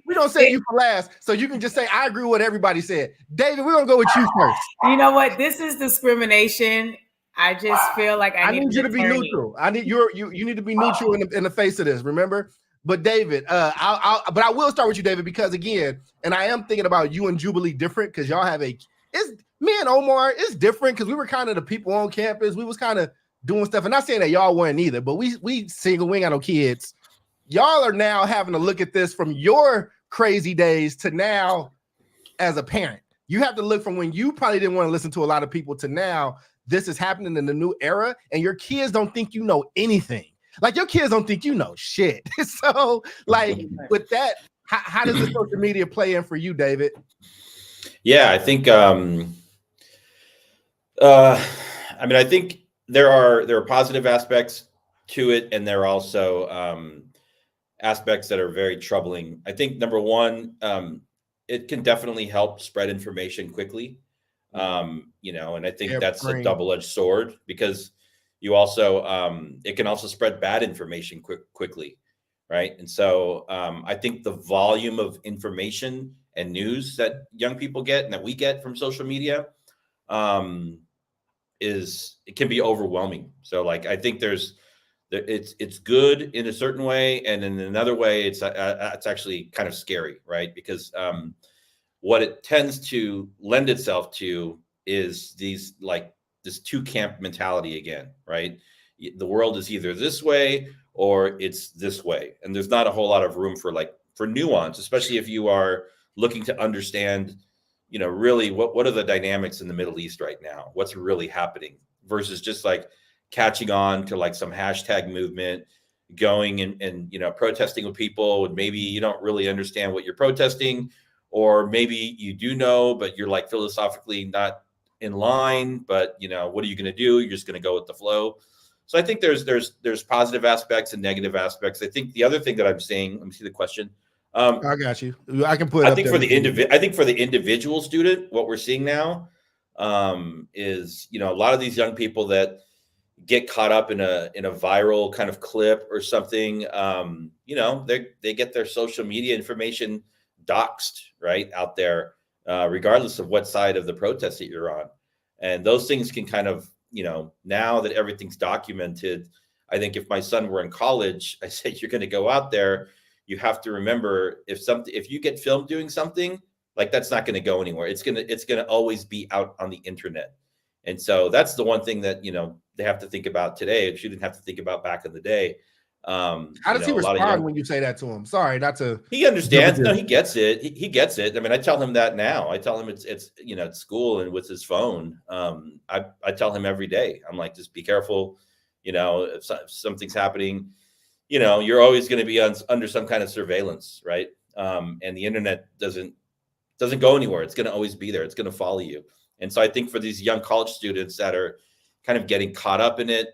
we don't say you for last, so you can just say I agree with what everybody said. David, we're gonna go with you first. You know what? This is discrimination. I just feel like I need you to be neutral. I need you need to be neutral in the face of this. Remember. But David, I will start with you, David, because again, and I am thinking about you and Jubilee different because y'all have me and Omar. It's different because we were kind of the people on campus. We was kind of doing stuff, and not saying that y'all weren't either, but we single, we ain't got no kids. Y'all are now having to look at this from your crazy days to now as a parent. You have to look from when you probably didn't want to listen to a lot of people to now this is happening in the new era, and your kids don't think you know anything. Like your kids don't think you know shit. So like with that, how does the social media play in for you, David? Yeah, I think I think there are positive aspects to it, and there are also aspects that are very troubling. I think number one, it can definitely help spread information quickly, and I think that's a double-edged sword because you also it can also spread bad information quickly, right? And so I think the volume of information and news that young people get and that we get from social media it can be overwhelming. So like I think it's good in a certain way, and in another way it's actually kind of scary, right? Because what it tends to lend itself to is this two camp mentality again, right? The world is either this way or it's this way. And there's not a whole lot of room for nuance, especially if you are looking to understand, really what are the dynamics in the Middle East right now? What's really happening versus just like catching on to like some hashtag movement, going and protesting with people, and maybe you don't really understand what you're protesting, or maybe you do know, but you're like philosophically not in line, but what are you going to do? You're just going to go with the flow. So I think there's positive aspects and negative aspects. I think the other thing that I'm saying, let me see the question. I got you. I can put it I up think there. I think for the individual student, what we're seeing now is, a lot of these young people that get caught up in a viral kind of clip or something, they get their social media information doxed right out there, regardless of what side of the protest that you're on. And those things can kind of, now that everything's documented, I think if my son were in college, I said, you're going to go out there, you have to remember if you get filmed doing something, like that's not going to go anywhere. It's going to always be out on the internet. And so that's the one thing that, they have to think about today. She didn't have to think about back in the day. How does he respond when you say that to him? Sorry, not to. He understands. No, he gets it. He gets it. I mean, I tell him that now. I tell him it's at school and with his phone. I tell him every day. I'm like, just be careful. If something's happening, you're always going to be under some kind of surveillance, right? And the internet doesn't go anywhere. It's going to always be there. It's going to follow you. And so I think for these young college students that are kind of getting caught up in it,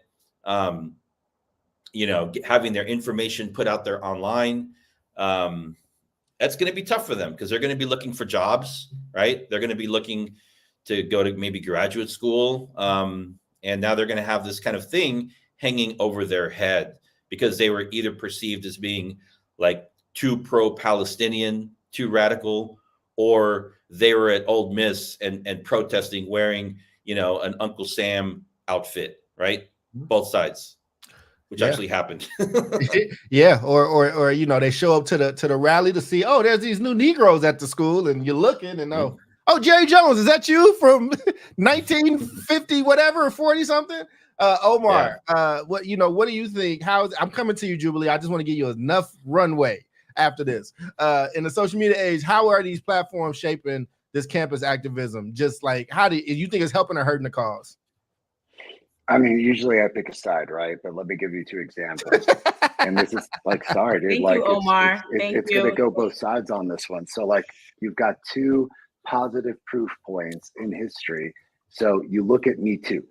having their information put out there online, that's going to be tough for them because they're going to be looking for jobs, right? They're going to be looking to go to maybe graduate school. And now they're going to have this kind of thing hanging over their head because they were either perceived as being like too pro-Palestinian, too radical, or they were at Ole Miss and protesting wearing, an Uncle Sam outfit, right? Both sides, which actually happened. Yeah. Or, they show up to the rally to see, oh, there's these new Negroes at the school, and you're looking and oh, Jerry Jones, is that you from 1950, whatever, or 40 something? Omar, what do you think? I'm coming to you, Jubilee. I just want to give you enough runway after this. In the social media age, how are these platforms shaping this campus activism? Just like, how do you think it's helping or hurting the cause? I mean, usually I pick a side, right? But let me give you two examples. And this is like, sorry, dude. Thank like, you, Omar. It's going to go both sides on this one. So, like, you've got two positive proof points in history. So you look at Me Too.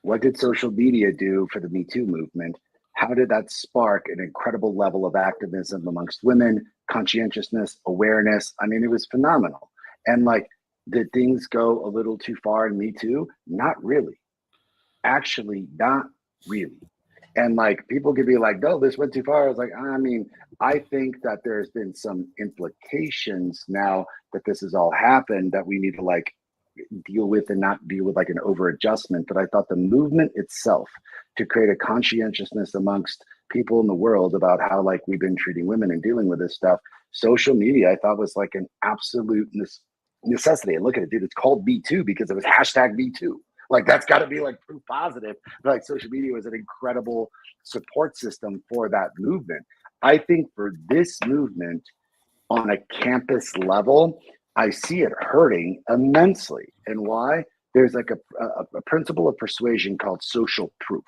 What did social media do for the Me Too movement? How did that spark an incredible level of activism amongst women, conscientiousness, awareness? I mean, it was phenomenal. And like, did things go a little too far in Me Too? Not really. Actually, not really. And like, people could be like, no, this went too far. I was like, I mean, I think that there's been some implications now that this has all happened that we need to like deal with and not deal with like an over adjustment. But I thought the movement itself to create a conscientiousness amongst people in the world about how like we've been treating women and dealing with this stuff, social media, I thought was like an absolute necessity. And look at it, dude, it's called Me Too because it was hashtag Me Too. Like that's got to be like proof positive. But like social media was an incredible support system for that movement. I think for this movement on a campus level, I see it hurting immensely. And why? There's like a principle of persuasion called social proof.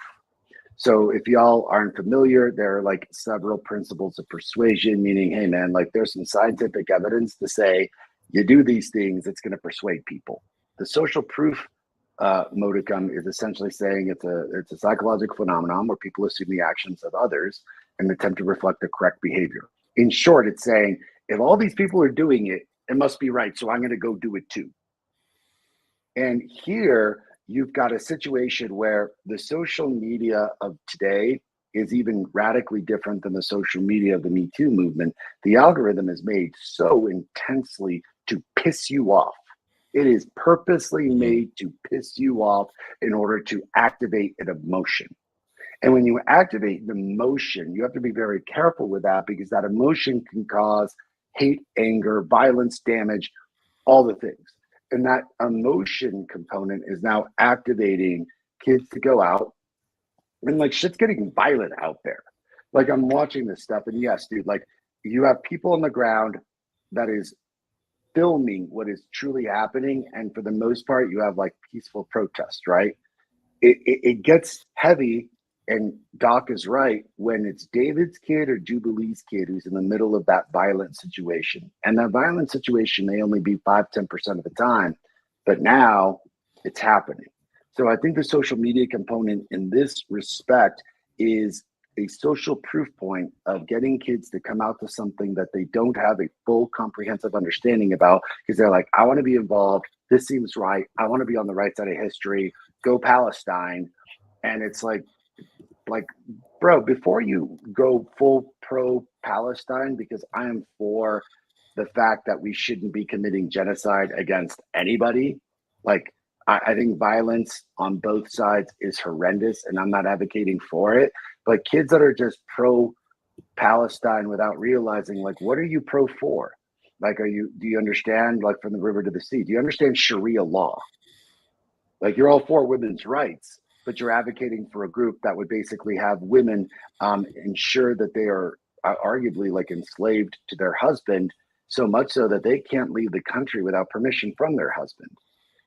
So if y'all aren't familiar, there are like several principles of persuasion, meaning, hey man, like there's some scientific evidence to say you do these things, it's going to persuade people. The social proof modicum is essentially saying it's a psychological phenomenon where people assume the actions of others and attempt to reflect the correct behavior. In short, it's saying if all these people are doing it, it must be right. So I'm going to go do it too. And here you've got a situation where the social media of today is even radically different than the social media of the Me Too movement. The algorithm is made so intensely to piss you off. It is purposely made to piss you off in order to activate an emotion. And when you activate the emotion, you have to be very careful with that because that emotion can cause hate, anger, violence, damage, all the things. And that emotion component is now activating kids to go out and like shit's getting violent out there. Like I'm watching this stuff and yes, dude, like you have people on the ground that is filming what is truly happening. And for the most part, you have like peaceful protest, right? It gets heavy, and Doc is right, when it's David's kid or Jubilee's kid who's in the middle of that violent situation. And that violent situation may only be 5-10% of the time, but now it's happening. So I think the social media component in this respect is a social proof point of getting kids to come out to something that they don't have a full comprehensive understanding about, because they're like, I want to be involved. This seems right. I want to be on the right side of history. Go Palestine. And it's like, bro, before you go full pro Palestine, because I am for the fact that we shouldn't be committing genocide against anybody. Like, I think violence on both sides is horrendous, and I'm not advocating for it. But kids that are just pro Palestine without realizing, like, what are you pro for? Like, do you understand, like, from the river to the sea? Do you understand Sharia law? Like, you're all for women's rights, but you're advocating for a group that would basically have women ensure that they are arguably like enslaved to their husband, so much so that they can't leave the country without permission from their husband.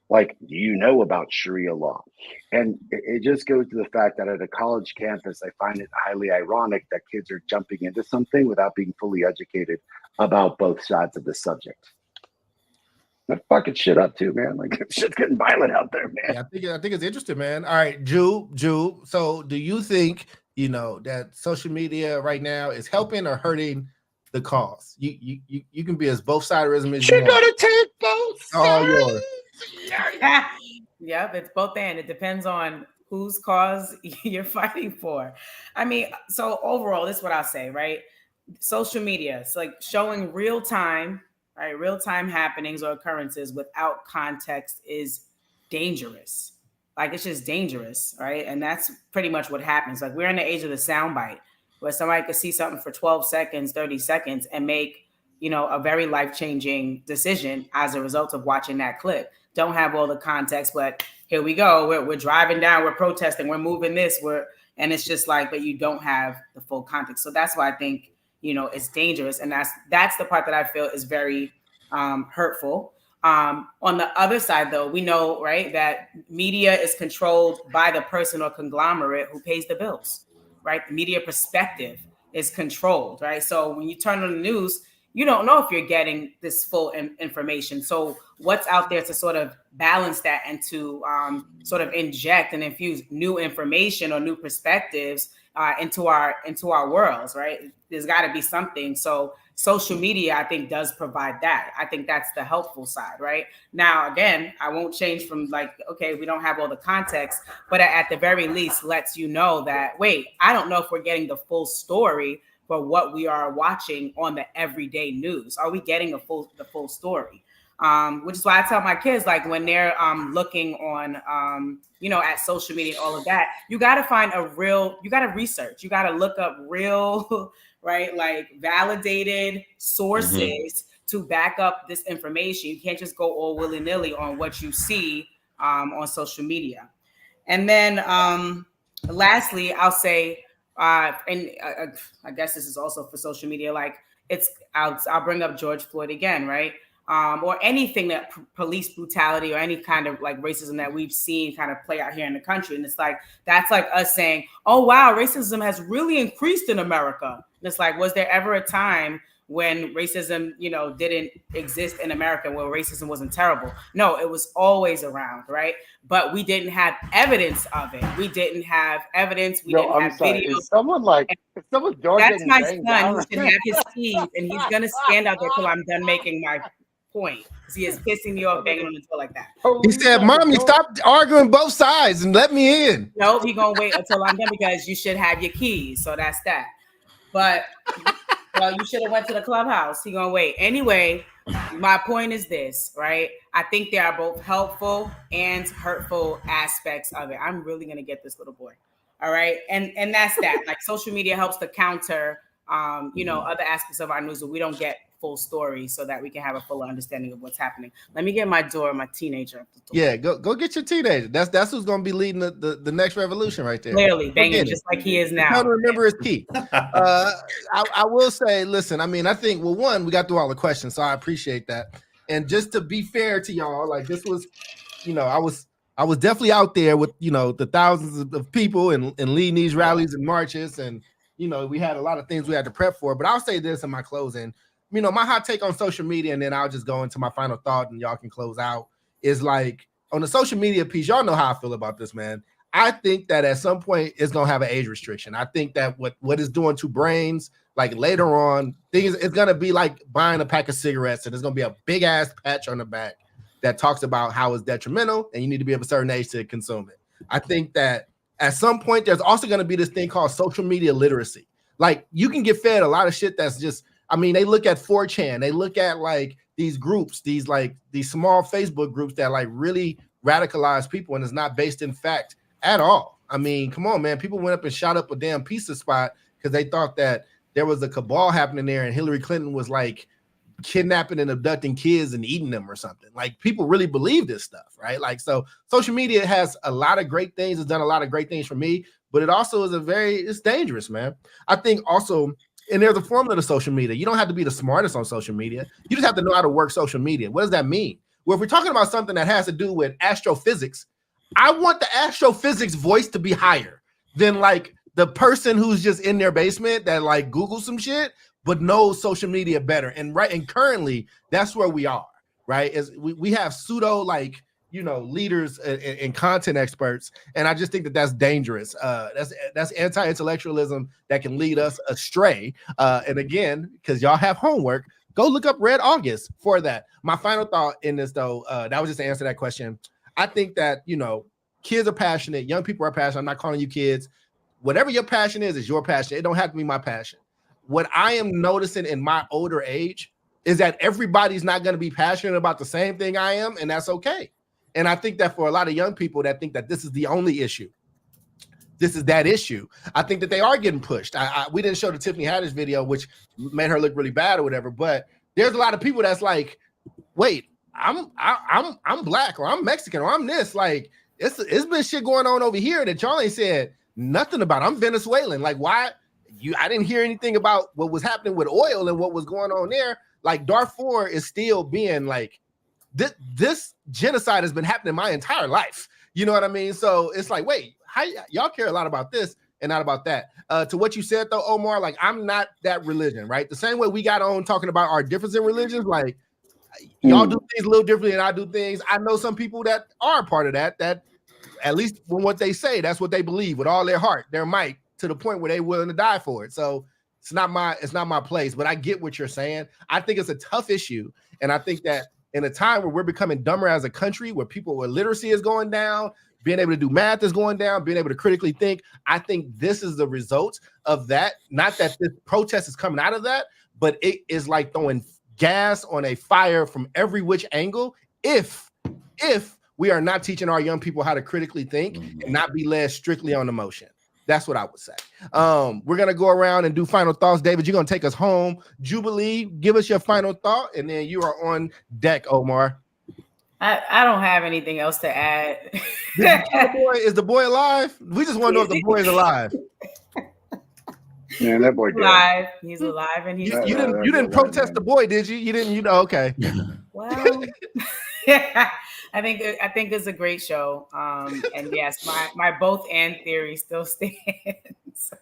Like, do you know about Sharia law? And it just goes to the fact that at a college campus, I find it highly ironic that kids are jumping into something without being fully educated about both sides of the subject. That fucking shit up too, man. Like, shit's getting violent out there, man. Yeah, I think it's interesting, man. All right, Ju. So do you think, that social media right now is helping or hurting the cause? You can be as both siderism as you want. You're gonna take both sides. All yours. Yep, it's both and it depends on whose cause you're fighting for. I mean, so overall, this is what I'll say, right? Social media, it's like showing real time happenings or occurrences without context is dangerous. Like, it's just dangerous, right? And that's pretty much what happens. Like, we're in the age of the soundbite, where somebody could see something for 12 seconds, 30 seconds, and make, a very life-changing decision as a result of watching that clip. Don't have all the context, but here we go. We're driving down, we're protesting, we're moving this, and it's just like, but you don't have the full context. So that's why I think, it's dangerous. And that's the part that I feel is very hurtful. On the other side, though, we know, right, that media is controlled by the person or conglomerate who pays the bills, right? The media perspective is controlled, right? So when you turn on the news, you don't know if you're getting this full information. So what's out there to sort of balance that and to sort of inject and infuse new information or new perspectives into our worlds, right? There's got to be something. So social media, I think, does provide that. I think that's the helpful side, right? Now, again, I won't change from like, okay, we don't have all the context, but at the very least lets you know that, wait, I don't know if we're getting the full story for what we are watching on the everyday news. Are we getting the full story? Which is why I tell my kids, like, when they're looking on, at social media and all of that, you got to find you got to research, you got to look up real, right, like validated sources to back up this information. You can't just go all willy-nilly on what you see on social media. And then lastly, I'll say, I guess this is also for social media, like I'll bring up George Floyd again, right? Or anything that police brutality or any kind of like racism that we've seen kind of play out here in the country. And it's like, that's like us saying, oh, wow, racism has really increased in America. And it's like, was there ever a time when racism, didn't exist in America, where racism wasn't terrible? No, it was always around, right? But we didn't have evidence of it. We didn't have evidence. We didn't have videos. Is someone's That's my son. He should have his keys, and he's gonna stand out there till I'm done making my point. He is pissing me off, banging on the door like that. He said, "Mommy, stop arguing both sides and let me in." No, he gonna wait until I'm done because you should have your keys. So that's that. But well, you should have went to the clubhouse. He gonna wait. Anyway, my point is this, right? I think there are both helpful and hurtful aspects of it. I'm really gonna get this little boy. All right. And that's that. Like, social media helps to counter other aspects of our news that we don't get full story so that we can have a fuller understanding of what's happening. Let me get my teenager at the door. Yeah, go get your teenager. That's who's gonna be leading the next revolution right there. Clearly, banging just like he is now. Trying to remember is key. I will say, listen, I mean, I think, well, one, we got through all the questions, so I appreciate that. And just to be fair to y'all, like this was, you know, I was definitely out there with, you know, the thousands of people and leading these rallies and marches, and you know, we had a lot of things we had to prep for. But I'll say this in my closing, you know, my hot take on social media, and then I'll just go into my final thought, and y'all can close out. Is like on the social media piece, y'all know how I feel about this, man. I think that at some point it's gonna have an age restriction. I think that what it's doing to brains, like later on, it's gonna be like buying a pack of cigarettes, and there's gonna be a big ass patch on the back that talks about how it's detrimental, and you need to be of a certain age to consume it. I think that at some point there's also gonna be this thing called social media literacy. Like you can get fed a lot of shit that's just, I mean, they look at 4chan, they look at like these groups, these small Facebook groups that like really radicalize people, and it's not based in fact at all. I mean, come on, man. People went up and shot up a damn pizza spot because they thought that there was a cabal happening there, and Hillary Clinton was like kidnapping and abducting kids and eating them or something. Like people really believe this stuff, right? Like, so social media has a lot of great things. It's done a lot of great things for me, but it also is it's dangerous, man. I think also, and there's a formula to social media. You don't have to be the smartest on social media. You just have to know how to work social media. What does that mean? Well, if we're talking about something that has to do with astrophysics, I want the astrophysics voice to be higher than like the person who's just in their basement that like Google some shit, but knows social media better. And currently that's where we are, right? Is we have pseudo like, you know, leaders and content experts. And I just think that that's dangerous. That's anti-intellectualism that can lead us astray. And again, because y'all have homework, go look up Red August for that. My final thought in this though, that was just to answer that question. I think that, you know, kids are passionate. Young people are passionate. I'm not calling you kids. Whatever your passion is your passion. It don't have to be my passion. What I am noticing in my older age is that everybody's not going to be passionate about the same thing I am, and that's okay. And I think that for a lot of young people that think that this is the only issue, this is that issue, I think that they are getting pushed. We didn't show the Tiffany Haddish video, which made her look really bad or whatever, but there's a lot of people that's like, wait, I'm black, or I'm Mexican, or I'm this. Like it's been shit going on over here that y'all ain't said nothing about. I'm Venezuelan. Like why? I didn't hear anything about what was happening with oil and what was going on there. Like Darfur is still being like, this genocide has been happening my entire life. You know what I mean? So it's like, wait, y'all care a lot about this and not about that. To what you said though, Omar, like I'm not that religion, right? The same way we got on talking about our difference in religions, like y'all do things a little differently than I do things. I know some people that are a part of that at least from what they say, that's what they believe with all their heart, their might, to the point where they're willing to die for it. So it's not my place, but I get what you're saying. I think it's a tough issue. And I think that in a time where we're becoming dumber as a country, where literacy is going down, being able to do math is going down, being able to critically think, I think this is the result of that. Not that this protest is coming out of that, but it is like throwing gas on a fire from every which angle. If we are not teaching our young people how to critically think and not be led strictly on emotion. That's what I would say. We're going to go around and do final thoughts. David, you're going to take us home. Jubilee, give us your final thought, and then you are on deck, Omar. I don't have anything else to add. Is the boy alive? We just want to know if the boy is alive. Man, that boy alive. He's alive, and he's you didn't protest the boy, did you? You didn't. You know? Okay. Well, I think it's a great show. And yes, my both and theory still stands.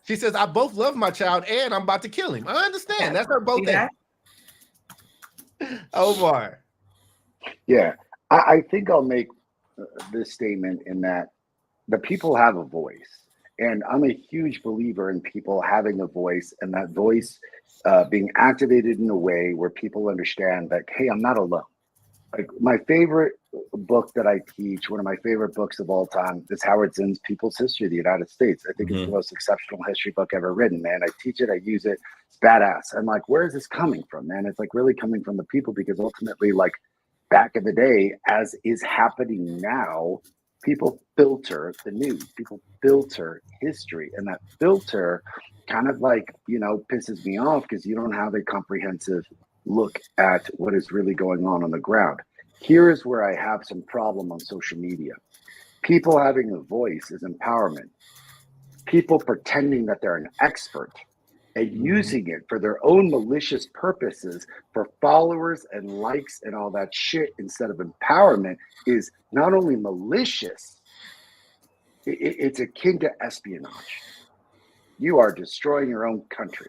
She says, I both love my child and I'm about to kill him. I understand. That's her both and. Omar. Yeah, I think I'll make this statement in that the people have a voice. And I'm a huge believer in people having a voice, and that voice being activated in a way where people understand that, hey, I'm not alone. Like my favorite book that I teach, one of my favorite books of all time, is Howard Zinn's People's History of the United States. I think it's the most exceptional history book ever written, man. I teach it, I use it, it's badass. I'm like, where is this coming from, man? It's like really coming from the people, because ultimately, like back in the day, as is happening now, people filter the news, people filter history, and that filter kind of like, pisses me off because you don't have a comprehensive look at what is really going on the ground. Here is where I have some problem on social media. People having a voice is empowerment. People pretending that they're an expert and using it for their own malicious purposes for followers and likes and all that shit instead of empowerment is not only malicious, it's akin to espionage. You are destroying your own country.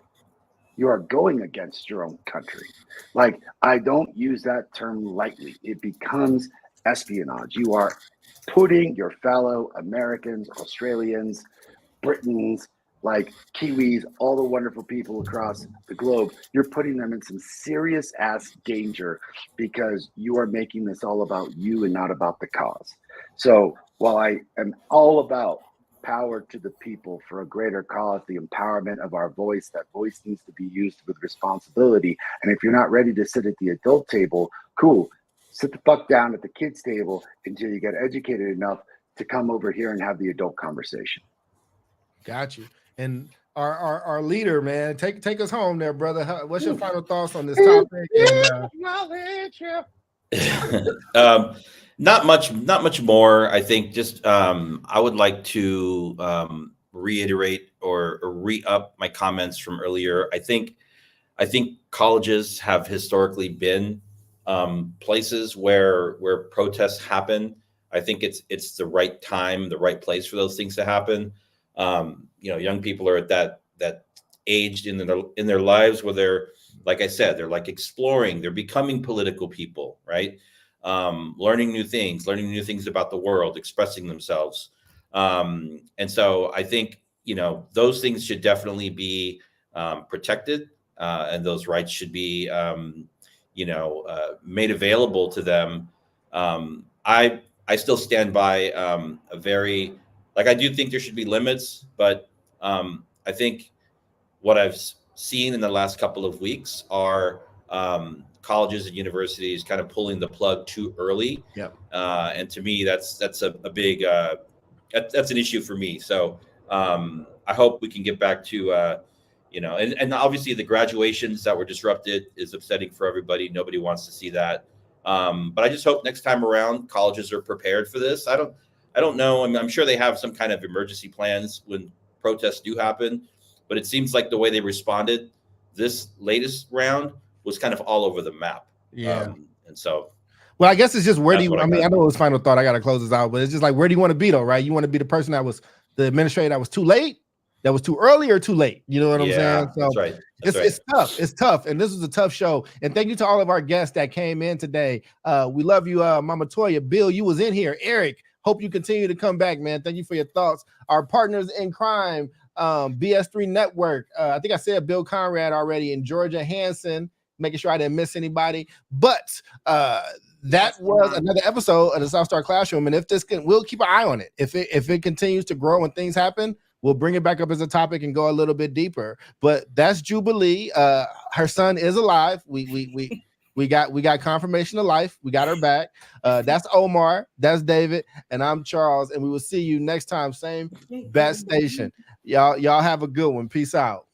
You are going against your own country. Like, I don't use that term lightly. It becomes espionage. You are putting your fellow Americans, Australians, Britons, like Kiwis, all the wonderful people across the globe, you're putting them in some serious ass danger because you are making this all about you and not about the cause. So while I am all about power to the people for a greater cause, the empowerment of our voice, that voice needs to be used with responsibility. And if you're not ready to sit at the adult table, cool, sit the fuck down at the kids table until you get educated enough to come over here and have the adult conversation. Got you. And our leader, man, take us home there, brother. What's your final thoughts on this topic? And, not much more. I think just I would like to reiterate or re-up my comments from earlier. I think colleges have historically been places where protests happen. I think it's the right time, the right place for those things to happen. Young people are at that age in their lives where they're, like I said, they're like exploring, they're becoming political people, right? Learning new things about the world, expressing themselves. And so I think, those things should definitely be protected, and those rights should be, made available to them. I still stand by I do think there should be limits, but I think what I've seen in the last couple of weeks are colleges and universities kind of pulling the plug too early. Yeah. And to me, that's a big that's an issue for me. So I hope we can get back to and obviously the graduations that were disrupted is upsetting for everybody. Nobody wants to see that. But I just hope next time around colleges are prepared for this. I don't know. I'm sure they have some kind of emergency plans when protests do happen, but it seems like the way they responded this latest round was kind of all over the map. Yeah. And so, well, I guess it's just where do you, I know it was final thought. I got to close this out, but it's just like, where do you want to be though? Right. You want to be the person that was the administrator that was too late, that was too early, or too late. You know what I'm saying? So that's right. It's tough. It's tough. And this was a tough show. And thank you to all of our guests that came in today. We love you, Mama Toya. Bill, you was in here. Eric, hope you continue to come back, man. Thank you for your thoughts. Our partners in crime, BS3 Network. I think I said Bill Conrad already, and Georgia Hanson, making sure I didn't miss anybody. But that was another episode of the South Star Classroom. And if this we'll keep an eye on it. If it continues to grow and things happen, we'll bring it back up as a topic and go a little bit deeper. But that's Jubilee. Her son is alive. We got confirmation of life. We got her back. That's Omar. That's David. And I'm Charles. And we will see you next time. Same best station. Y'all have a good one. Peace out.